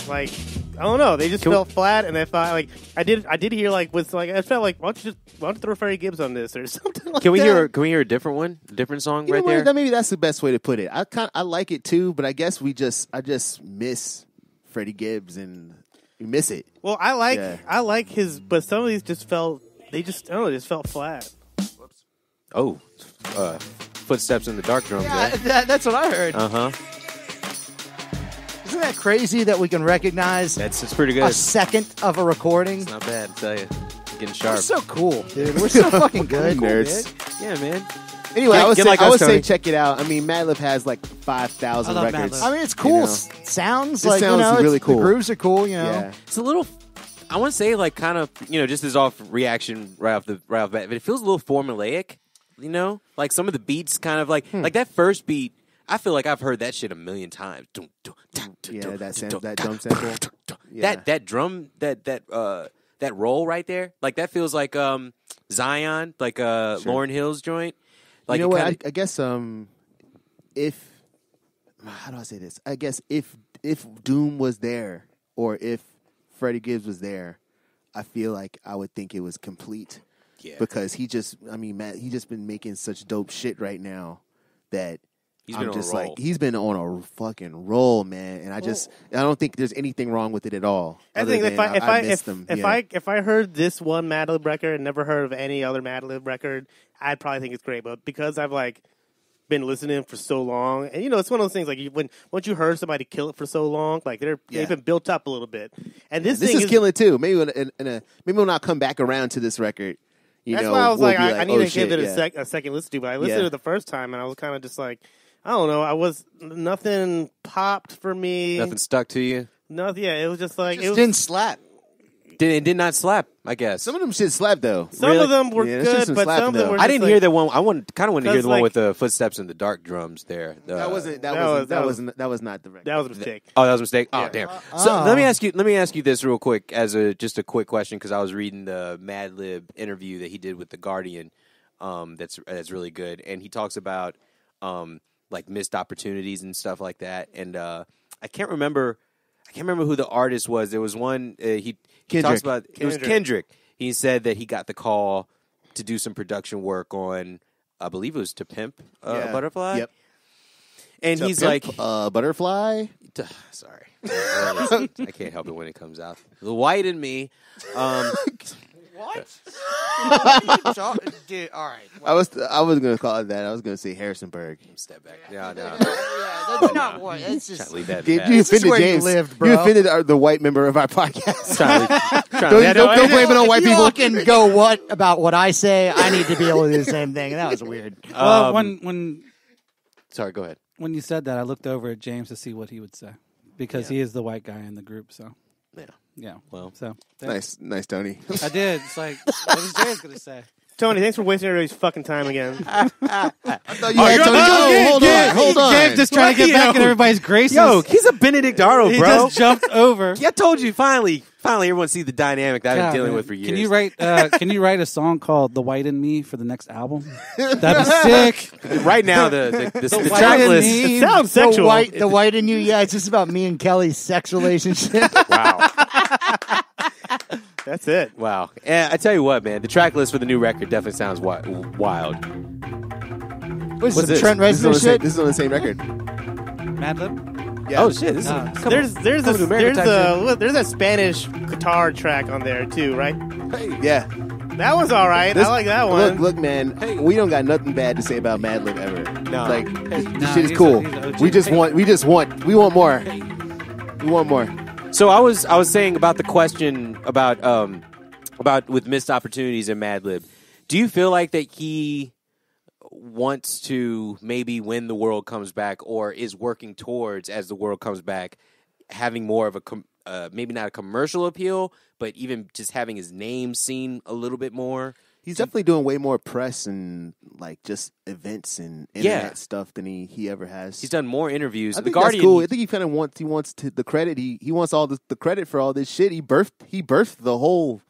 like I don't know, they just felt flat. And I thought like I did hear like with like I felt like why don't you throw Freddie Gibbs on this or something like Can we that. hear a different one? A different song You right know what? there? Maybe that's the best way to put it. I like it too, but I guess I just miss Freddie Gibbs and we miss it. Well, I like his, but some of these just felt just felt flat. Oh, footsteps in the dark drums. that's what I heard. Uh-huh. Isn't that crazy that we can recognize It's pretty a good. second of a recording? It's not bad, I tell you. Getting We're sharp. so cool, dude. We're so fucking good. Nerds. Yeah, man. Anyway, I would Get like us, say Tony. check it out. I mean, Madlib has like 5,000 I love records. Madlib. I mean, it's cool. You know. Sounds This like sounds it's, really cool. The grooves are cool. You know. Yeah. It's a little. I want to say like kind of just as off reaction right off the bat, but it feels a little formulaic. You know, like some of the beats kind of like that first beat. I feel like I've heard that shit a million times. Yeah, that drum sample. Yeah. That drum that roll right there, like that feels like Zion, like Lauryn Hill's joint. Like You know it what? kinda- I guess if how do I say this? I guess if Doom was there or if Freddie Gibbs was there, I feel like I would think it was complete. Yeah. Because Matt, he just been making such dope shit right now that He's been I'm on a just roll. like he's been on a fucking roll, man. And I don't think there's anything wrong with it at all. I other think than I missed them. Yeah. if I heard this one Madlib record and never heard of any other Madlib record, I'd probably think it's great. But because I've like been listening for so long, and it's one of those things like once you heard somebody kill it for so long, like they've been built up a little bit. And this thing is killing too. Maybe maybe we'll not come back around to this record. That's why I was we'll like, be I need to shit, give it a second listen to. But I listened to it the first time, and I was kind of just like, I don't know. Nothing popped for me. Nothing stuck to you. Nothing. Yeah, it was just like It didn't slap. It did not slap. I guess. Some of them shit slap though. Some of them were Yeah, that's just good, some but slapping, some of them though. were. I just didn't like, hear that one. I wanted to hear the Because, one like- with the footsteps in the dark drums there. That was not the record. That was a mistake. Oh, that was a mistake. Oh, Yeah. damn. So let me ask you this real quick as just a quick question because I was reading the Madlib interview that he did with the Guardian. That's really good, and he talks about like missed opportunities and stuff like that. And I can't remember who the artist was. There was one he talks about. It was Kendrick. He said that he got the call to do some production work on. I believe it was To Pimp a Butterfly. Yep. And To he's Pimp, like, Butterfly. sorry, I can't help it when it comes out. The white in me. What? Dude, all right. I was gonna call it that. I was gonna say Harrisonburg. Step back. No. That's not what. It's just. Trying to leave that You past. This is offended where you James. lived, bro. You offended the white member of our podcast. Don't blame it on white If you people. fucking go what about what I say? I need to be able to do the same thing. That was weird. Well, when Sorry, go ahead. when you said that, I looked over at James to see what he would say because he is the white guy in the group. So Yeah. Well, so nice, Tony. I did. It's like what is James gonna say? Tony, thanks for wasting everybody's fucking time again. I thought you had Tony. Hold on. James just trying to get back in everybody's graces. yo, he's a Benedictaro, he bro. just jumped over. I told you. Finally, everyone see the dynamic that I've God, been dealing man. with for years. Can you write a song called "The White in Me" for the next album? That'd be sick. Right now, the white track in list. me. It sounds sexual. The white in you. Yeah, it's just about me and Kelly's sex relationship. Wow. That's it. Wow. And I tell you what, man, the track list for the new record definitely sounds wild. What's this? Trent This is, on Reznor the same, shit? this is on the same record. Madlib. Yeah. Oh shit! This No. is There's Coming to America there's a Spanish guitar track on there too, right? Yeah. That one's all right. I like that one. Look, man. We don't got nothing bad to say about Madlib ever. No. Like Nah, this shit is he's cool. he's OG. We want more. We want more. So I was saying about the question about with missed opportunities in Madlib. Do you feel like that he wants to maybe when the world comes back, or is working towards as the world comes back, having more of a maybe not a commercial appeal, but even just having his name seen a little bit more? He's definitely doing way more press and like just events and internet stuff than he ever has. He's done more interviews. I The think Guardian. that's cool. I think he kind of wants the credit. He wants all the credit for all this shit. He birthed the whole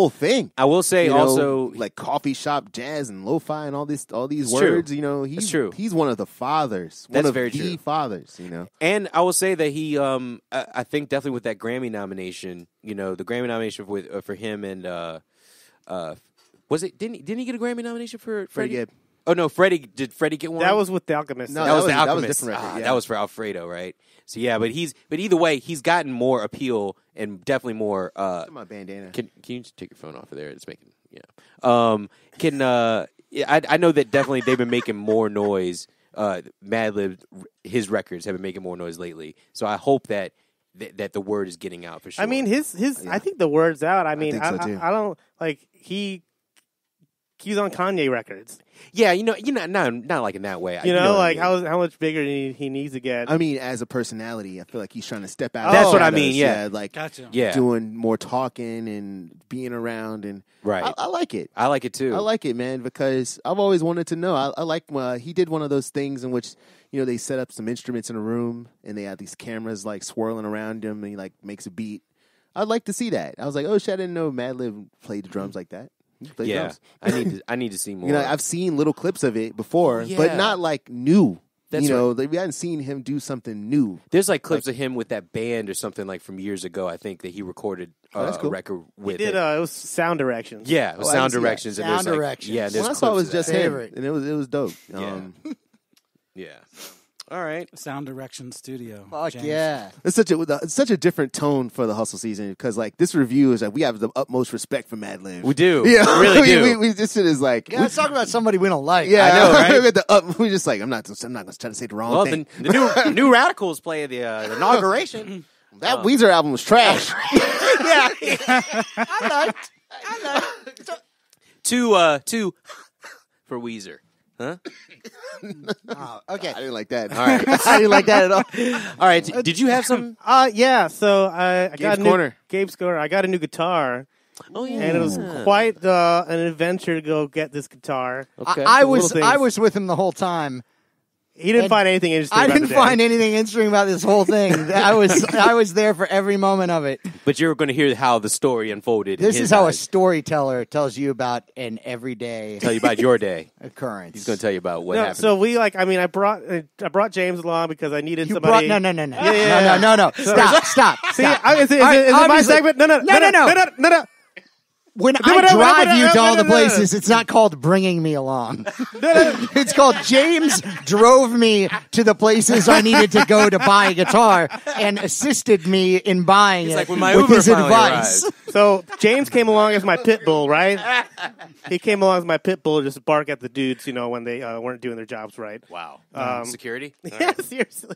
thing. I will say You know, also, like coffee shop jazz and lo-fi and all these It's words. true. You know, It's true. He's one of the fathers. That's one of very the true. fathers. You know, and I will say that he, I think definitely with that Grammy nomination, you know, the Grammy nomination for him and was it didn't he get a Grammy nomination for Freddie Gibb. Oh no, did Freddie get one? That was with The Alchemist. No, that was that the was a Alchemist. different record, yeah. That was for Alfredo, right? So yeah, but either way, he's gotten more appeal and definitely more. my bandana. Can you just take your phone off of there? It's making I know that definitely they've been making more noise. Madlib, his records have been making more noise lately. So I hope that the word is getting out for sure. I mean, his. I think the word's out. I mean, think so, too. I don't like he's on Kanye records. yeah, not like in that way. You know, what I like mean. how much bigger he needs to get. I mean, as a personality, I feel like he's trying to step out. That's of what I shadows. mean, yeah. like Gotcha. Yeah. doing more talking and being around, and Right. I like it. I like it too. I like it, man, because I've always wanted to know. I like he did one of those things in which, you know, they set up some instruments in a room and they have these cameras like swirling around him and he like makes a beat. I'd like to see that. I was like, oh shit, I didn't know Madlib played the drums like that. He played Yeah, drums. I need to see more. You know, I've seen little clips of it before, Yeah. but not like new. That's you know, like, we hadn't seen him do something new. There's like clips of him with that band or something like from years ago. I think that he recorded that's a cool. record with. it was Sound Directions. Yeah, it was Oh, I Sound didn't see that. Directions. And there's Sound like, Directions. Yeah, there's Well, I saw it clips was of just that. him, Favorite. and it was dope. Yeah. Yeah. All right. Sound Direction Studio. Fuck James. yeah. It's such a different tone for the hustle season because like this review is like we have the utmost respect for Madlib. We do. Yeah, We really do. We this shit is like Yeah, let's talk about somebody we don't like. yeah, I know, right? we just like I'm not going to try to say the wrong Well, thing. the new Radicals play the inauguration. That Weezer album was trash. I liked. Two for Weezer. Huh? Oh, okay. I didn't like that. All right. I didn't like that at all. All right. Did you have some? Yeah. So I got Gabe's a new Corner. Gabe's Corner. I got a new guitar, Oh yeah. and it was quite an adventure to go get this guitar. Okay. I Little was things. with him the whole time. He didn't And find anything interesting. I about didn't the find day. anything interesting about this whole thing. I was there for every moment of it. But you're going to hear how the story unfolded. in This his is how a eyes. storyteller tells you about an everyday Tell you about your day. occurrence. He's going to tell you about what No, happened. so I brought James along because I needed You somebody. brought no. Yeah. No. Stop. See, Stop. is it All right, my obviously- segment? No. No. When I drive you to all the places, it's not called bringing me along. It's called James drove me to the places I needed to go to buy a guitar and assisted me in buying It's it like when my with Uber his finally advice. arrived. So James came along as my pit bull, right? He came along as my pit bull to just bark at the dudes, when they weren't doing their jobs right. Wow. Security? Yeah, seriously.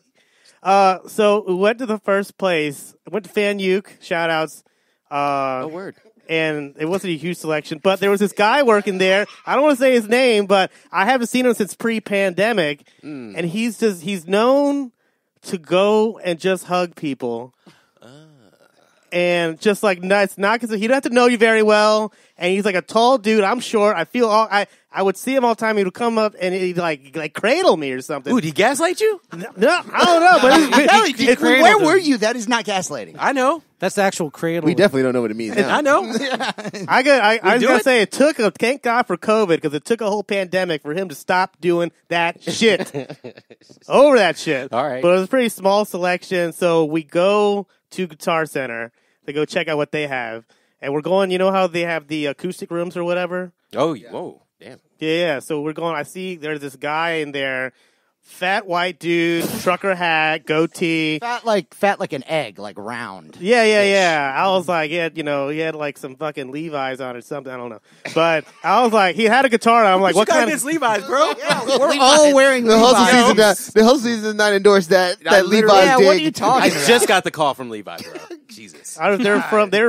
So we went to the first place. I went to Fan Uke. Shout outs. Word. And it wasn't a huge selection, but there was this guy working there. I don't want to say his name, but I haven't seen him since pre-pandemic. And he's known to go and just hug people. And just like nuts, not because he don't have to know you very well. And he's like a tall dude. I'm short. I would see him all the time. He would come up and he'd like cradle me or something. Ooh, did he gaslight you? No, I don't know. But Where were you? That is not gaslighting. I know. That's the actual cradle. We definitely don't know what it means now. I know. I was going to say thank God for COVID, because it took a whole pandemic for him to stop doing that shit. Over that shit. All right. But it was a pretty small selection. So we go to Guitar Center to go check out what they have. And we're going, you know how they have the acoustic rooms or whatever? Oh, whoa. Damn. Yeah. So we're going, I see there's this guy in there, fat white dude, trucker hat, goatee. Fat like an egg, like round. Yeah. I was like, he had like some fucking Levi's on or something. I don't know. But I was like, he had a guitar. I'm like, what kind of Levi's, bro? We're all wearing The Levi's. hustle season does not endorse that Levi's Yeah, dig. what are you talking I about? just got the call from Levi, bro. Jesus. they were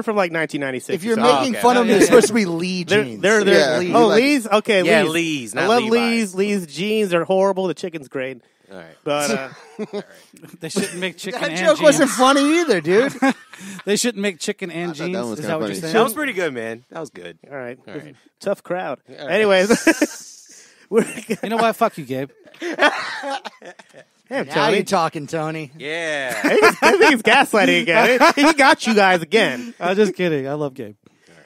from like 1996. If you're or making something. fun of me, it's supposed to be Lee jeans. They're Yeah. Lee. Oh, like- Lee's? Okay, Yeah, Lee's. Lee's, I not love Levi's. Lee's. Lee's jeans are horrible. The chicken's great. All right. But They shouldn't make chicken That and joke jeans. wasn't funny either, dude. They shouldn't make chicken and thought that jeans. one was Is kinda that what you're funny. saying? That was pretty good, man. That was good. all right. All right. Tough crowd. right. Anyways. You know what? Fuck you, Gabe. Damn, Now Tony. you're talking, Tony. Yeah. I think he's gaslighting again. He got you guys again. I'm just kidding. I love Gabe.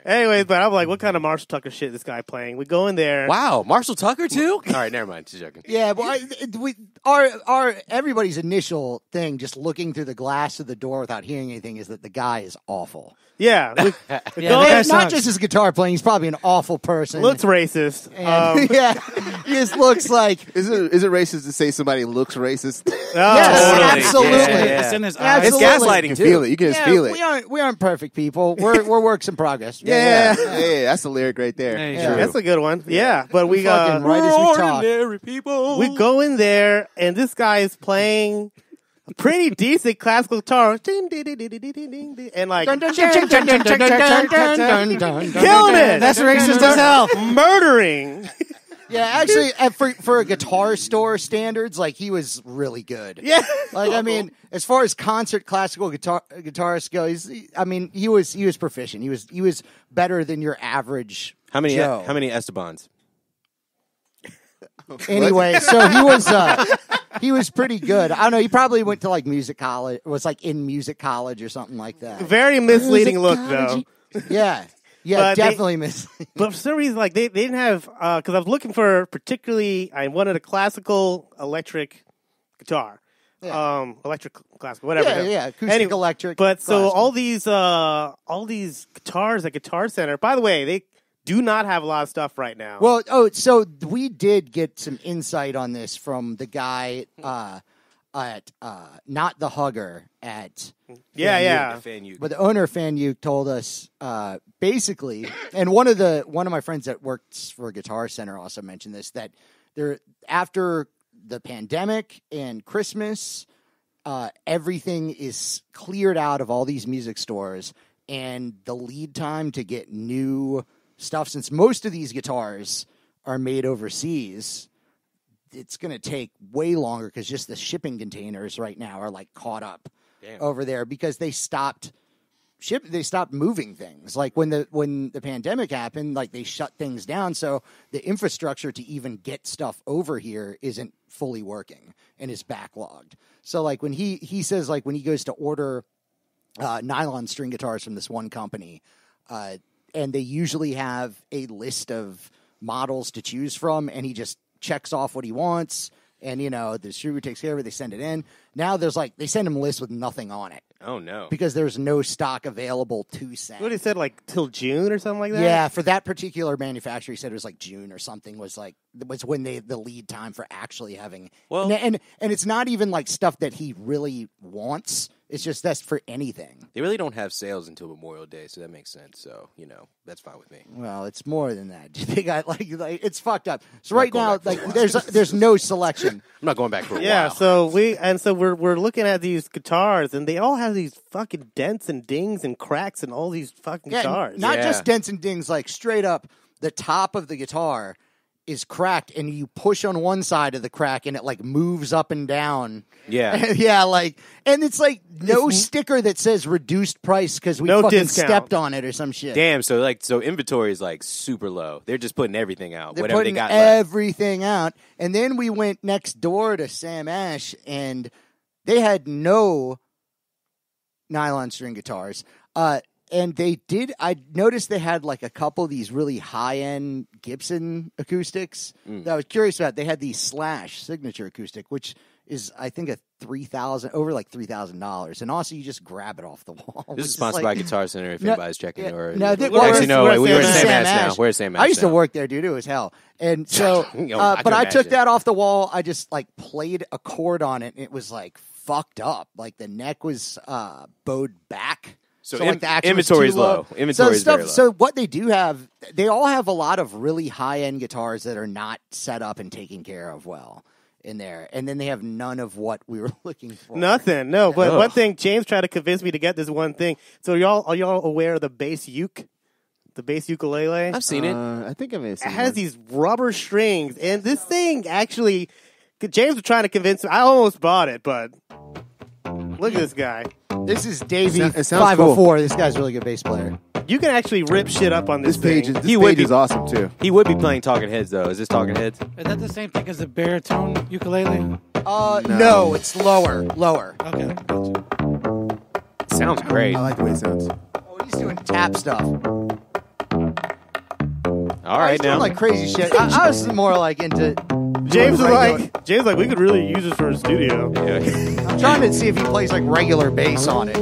Anyways, but I'm like, what kind of Marshall Tucker shit is this guy playing? We go in there. Wow. Marshall Tucker, too? All right, never mind. Just joking. Yeah, but our everybody's initial thing, just looking through the glass of the door without hearing anything, is that the guy is awful. Yeah. We Yeah, go the in- guy Not sucks. just his guitar playing; he's probably an awful person. looks racist. and, yeah, he just looks like Is it racist to say somebody looks racist? yes, Totally. absolutely. Yeah. It's in his eyes. Absolutely. It's gaslighting, You can too. feel it. You can just feel it. We aren't perfect people. We're works in progress. Yeah. Yeah, that's the lyric right there. Hey, Yeah. That's a good one. Yeah. But we fucking right as we talk. Ordinary people. we go in there, and this guy is playing a pretty decent classical guitar. Ding, ding, ding, ding, ding, ding, ding, ding, and like Killing killing it. That's racist as hell. Murdering. Yeah, actually, for a guitar store standards, like he was really good. Yeah. Like I mean, as far as concert classical guitarists go, he was proficient. He was better than your average How many Joe. Estebans? Anyway, so he was pretty good. I don't know. He probably went to like music college. Was like in music college or something like that. Very misleading look, though. Yeah, But they- definitely miss. But for some reason, like they didn't have because I was looking for particularly I wanted a classical electric guitar, electric classical whatever. Yeah, acoustic, electric. But so classical. all these guitars at Guitar Center. By the way, they do not have a lot of stuff right now. Well, so we did get some insight on this from the guy at not the hugger at yeah. but the owner of Fan U told us basically, and one of my friends that works for Guitar Center also mentioned this, that there after the pandemic and Christmas, everything is cleared out of all these music stores, and the lead time to get new stuff, since most of these guitars are made overseas, it's going to take way longer because just the shipping containers right now are like caught up over there because they stopped moving things. Like when the pandemic happened, like they shut things down, so the infrastructure to even get stuff over here isn't fully working and is backlogged. So like when he says, like when he goes to order nylon string guitars from this one company, and they usually have a list of models to choose from, and he just checks off what he wants, and the distributor takes care of it, they send it in. Now they send him a list with nothing on it. Oh, no. Because there's no stock available to send. What he said, like till June or something like that. Yeah, for that particular manufacturer, he said it was like June or something was like was when the lead time for actually having. Well- and it's not even like stuff that he really wants. It's just that's for anything. They really don't have sales until Memorial Day, so that makes sense. So, that's fine with me. Well, it's more than that. They got like it's fucked up. So right going now, back for a like while. there's no selection. I'm not going back for a Yeah, while. so we're looking at these guitars, and they all have these fucking dents and dings and cracks and all these fucking guitars. Not Yeah. just dents and dings, like straight up the top of the guitar is cracked and you push on one side of the crack and it like moves up and down. Yeah. Yeah, like, and it's like no sticker that says reduced price because we No fucking discount. stepped on it or some shit. Damn, so inventory is like super low. They're just putting everything out. They're whatever putting they got left. everything out. And then we went next door to Sam Ash and they had no nylon string guitars. And they did, I noticed they had like a couple of these really high-end Gibson acoustics that I was curious about. They had the Slash signature acoustic, which is, I think, over like $3,000. And also, you just grab it off the wall. This is sponsored by Guitar Center if anybody's checking. Or no, actually, no, we're we're at at Sam Sam Ash Ash. now. We're at Sam Ash I used to now. work there, dude. It was hell. And so, I but can I took imagine. that off the wall. I just like played a chord on it, and it was like fucked up. Like the neck was bowed back. So like the action was inventory too is low. low. Inventory is very low. So what they do have, they all have a lot of really high end guitars that are not set up and taken care of well in there, and then they have none of what we were looking for. Nothing, no. But Ugh. one thing, James tried to convince me to get this one thing. So are y'all aware of the bass uke? The bass ukulele? I've seen it. I think I may have It seen has one. these rubber strings, and this thing actually, James was trying to convince me. I almost bought it, but look at this guy. This is Davey It sounds 504. This guy's a really good bass player. You can actually rip shit up on this This page, thing. this He would page be- is awesome too. He would be playing Talking Heads, though. Is this Talking Heads? Is that the same thing as the baritone ukulele? No, it's lower. Okay. Gotcha. Sounds great. I like the way it sounds. Oh, he's doing tap stuff. All right, He's doing now. like crazy shit. I was more like into. James was regular- like, we could really use this for a studio. Yeah. I'm trying to see if he plays like regular bass on it.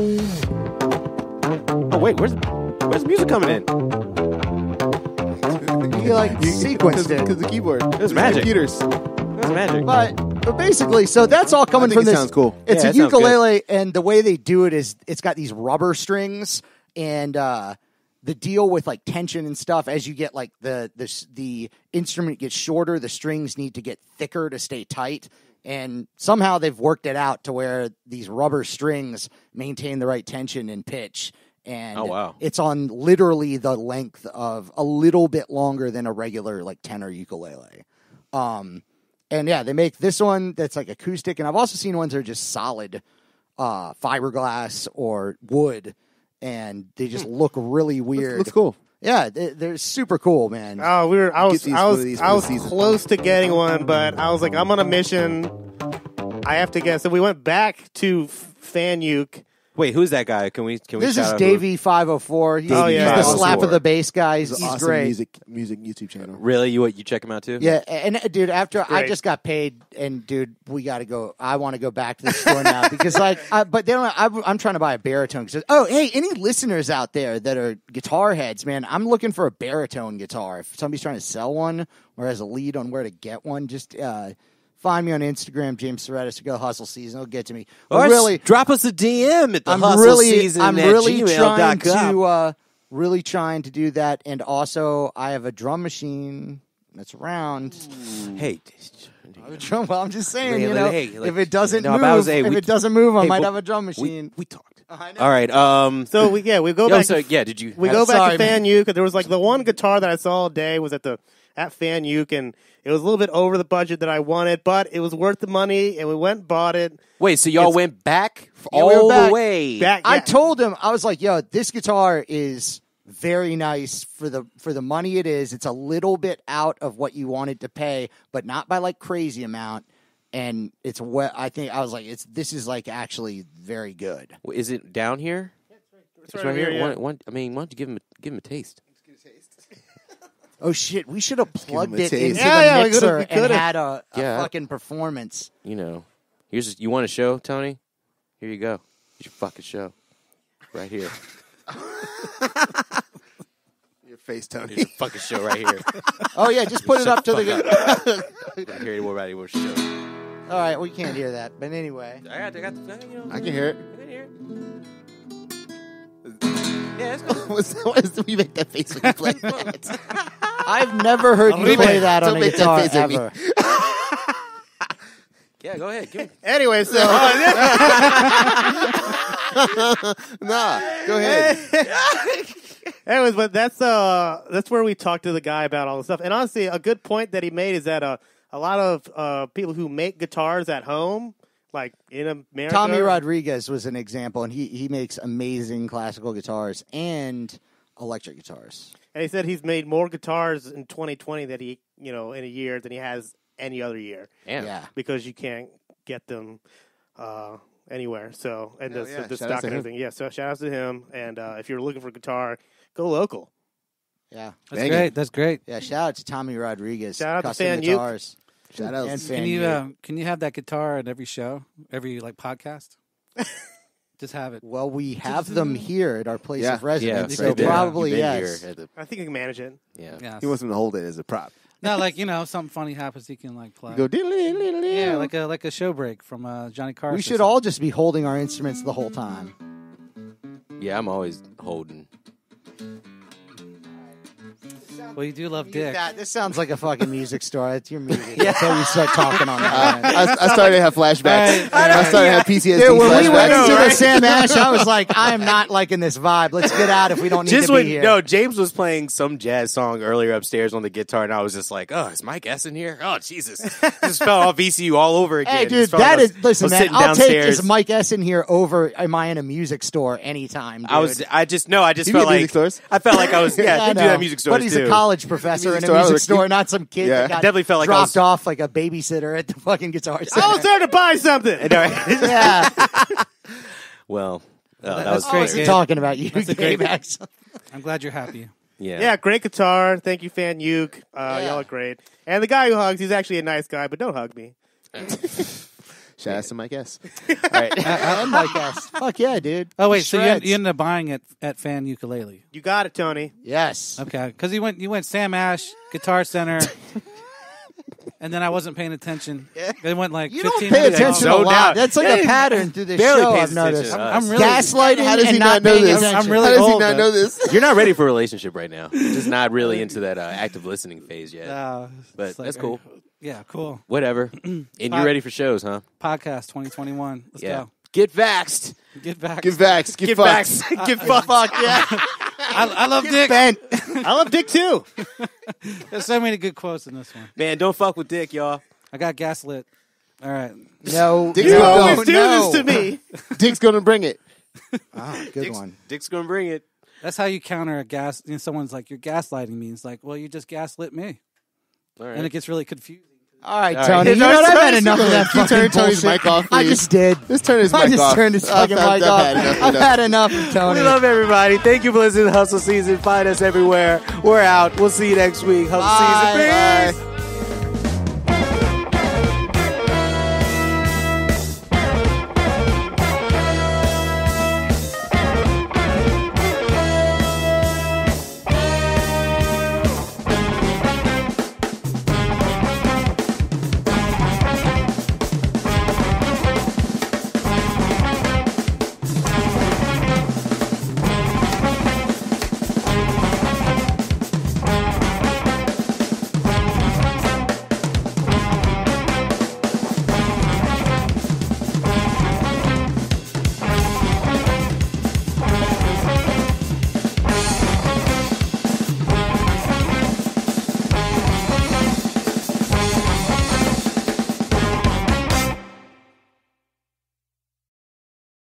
Oh, wait, where's the music coming in? He like sequenced it. Because the keyboard. It was magic. Computers. That's magic. But basically, so that's all coming I think from it this. sounds cool. It's Yeah, a it sounds ukulele, and the way they do it is it's got these rubber strings, and the deal with like tension and stuff. As you get like the instrument gets shorter, the strings need to get thicker to stay tight. And somehow they've worked it out to where these rubber strings maintain the right tension and pitch. And Oh, wow. it's on literally the length of a little bit longer than a regular like tenor ukulele. And yeah, they make this one that's like acoustic. And I've also seen ones that are just solid fiberglass or wood. And they just look really weird. Looks cool. Yeah, they're super cool, man. Oh, I was these one of these for the season. close to getting one, but I was like, I'm on a mission. I have to get. So we went back to Fan Uke. Wait, who's that guy? Can we This shout is out Davey 504. He's, Oh, yeah. he's the slap 504. of the bass guy. It's He's an awesome great. music YouTube channel. Really? You check him out too? Yeah, and dude, after I great. just got paid, and dude, we got to go. I want to go back to the store now because, like, but they don't. I'm trying to buy a baritone. Because, oh, hey, any listeners out there that are guitar heads, man, I'm looking for a baritone guitar. If somebody's trying to sell one or has a lead on where to get one, just find me on Instagram, James Soretis, or go Hustle Season. It'll get to me. But Or really, drop us a DM at the I'm hustle really, season I'm at really gmail.com. trying to. Really trying to do that, and also I have a drum machine that's around. Hey, Well, I'm just saying, Hey, you know, hey, like, if it doesn't no, move, but I was- hey, if we- it doesn't move, I hey, might well, have a drum machine. we talked. I know. All right. So we go back. So, to, yeah, did you? we have- go back Sorry, to Fan Uke. There was like the one guitar that I saw all day was at Fan Uke, and it was a little bit over the budget that I wanted, but it was worth the money, and we went and bought it. Wait, so y'all went back Yeah, we were all back. the way? Back, I yeah. told him, I was like, "Yo, this guitar is very nice for the money it is. It's a little bit out of what you wanted to pay, but not by like crazy amount." And it's what I think. I was like, this is like actually very good. Is it down here? It's right right here, here. yeah. Why don't you give him a taste? Oh shit, we should have plugged him a it taste. into Yeah, the we mixer could've- we and could've. had a Yeah. fucking performance. You know, you want a show, Tony? Here you go. Here's your fucking show, right here. Your face, Tony. There's a fucking show right here. Oh yeah, just put it up to the. I don't hear anymore about anyone's show. All right, we can't hear that, but anyway. I got the, you know. I can hear it. I can hear it. Yeah, it's cool. Why does we make that face when you play that? I've never heard you play that on Don't a make that guitar face at me. ever. Yeah, go ahead. Give me. Anyway, so Nah, go ahead. anyways, but that's where we talked to the guy about all the stuff. And honestly, a good point that he made is that a lot of people who make guitars at home, like in America, Tommy Rodriguez was an example, and he makes amazing classical guitars and electric guitars. And he said he's made more guitars in 2020 that he, in a year than he has any other year. Damn. Yeah. Because you can't get them anywhere. So, and Hell the yeah. stock Shout out to and him. everything. Yeah, so shout out to him. And if you're looking for a guitar, go local. Yeah. That's Bang great. it. That's great. Yeah, shout out to Tommy Rodriguez. Shout out to Custom Fan Uke. Guitars. Shout out. And Fan Can Uke. you have that guitar at every show, every podcast? Just have it. Well, we have them here at our place Yeah. of residence, it's so right there. probably You've been yes. here at the- I think you can manage it. yeah. Yeah. He wants him to hold it as a prop. No, like something funny happens, he can like play. You go diddly. Yeah, like a show break from Johnny Carson. We should all just be holding our instruments the whole time. Yeah, I'm always holding. Well, you do love dick. This sounds like a fucking music store. It's your music. Until you start talking on that. I started to have flashbacks. I started to have PTSD Dude, when we went flashbacks. into the Sam Ash, I was like, I am not liking this vibe. Let's get out if we don't need Just to when be here. no, James was playing some jazz song earlier upstairs on the guitar, and I was just like, "Oh, is Mike S in here? Oh, Jesus!" Just fell off VCU all over again. Hey, dude, Just felt that like is. Listen, I was man, sitting I'll take downstairs. is Mike S in here over. Am I in a music store anytime? Dude. I just You felt get like music stores? I felt like I was I they do know. that music stores But he's too. a college professor in a store, I music was- store, not some kid Yeah. that got Definitely felt like I dropped was- off like a babysitter at the fucking guitar center. I was there to buy something. yeah, Well, that that's was great, we're Gabe. talking about you, That's a great- Max. I'm glad you're happy. Yeah. Yeah, great guitar. Thank you, Fan Uke. Y'all are great. And the guy who hugs, he's actually a nice guy, but don't hug me. Shout out to Mike S. And Mike S. Fuck yeah, dude. Oh wait, so you Shreds. ended up buying it at Fan Ukulele? You got it, Tony. Yes. Okay, because you went Sam Ash, Guitar Center, and then I wasn't paying attention. They went like You 15 don't pay minutes. attention So a lot. down. That's like Yeah, a pattern through this barely show, pays I've noticed. attention to us. I'm really Gaslighting How does and he not not know paying this? attention. I'm really How does he old, not though. know this? You're not ready for a relationship right now. You're just not really into that active listening phase yet. But it's like, that's cool. Yeah, cool. Whatever. And you're ready for shows, huh? Podcast 2021. Let's Yeah. go. Get vaxxed. Get back. Get vaxxed. Get fucked. vaxxed. Get fucked. Yeah. I love Dick. Ben. I love Dick, too. There's so many good quotes in this one. Man, don't fuck with Dick, y'all. I got gaslit. All right. No. Dick's You gonna always go. do no. this to me. Dick's gonna bring it. Ah, good one. Dick's gonna bring it. That's how you counter a gas. Someone's like, "You're gaslighting me." It's like, "Well, you just gaslit me," All right. and it gets really confusing. All right, All right. Tony. You know what? I've had enough of that Can you turn fucking Tony's bullshit. mic off, I please? just did. Just turn his I mic just off. turned his fucking I've mic had off. enough. I've had enough of Tony. We love everybody. Thank you for listening to Hustle Season. Find us everywhere. We're out. We'll see you next week. Hustle Bye. Season. Peace. Bye.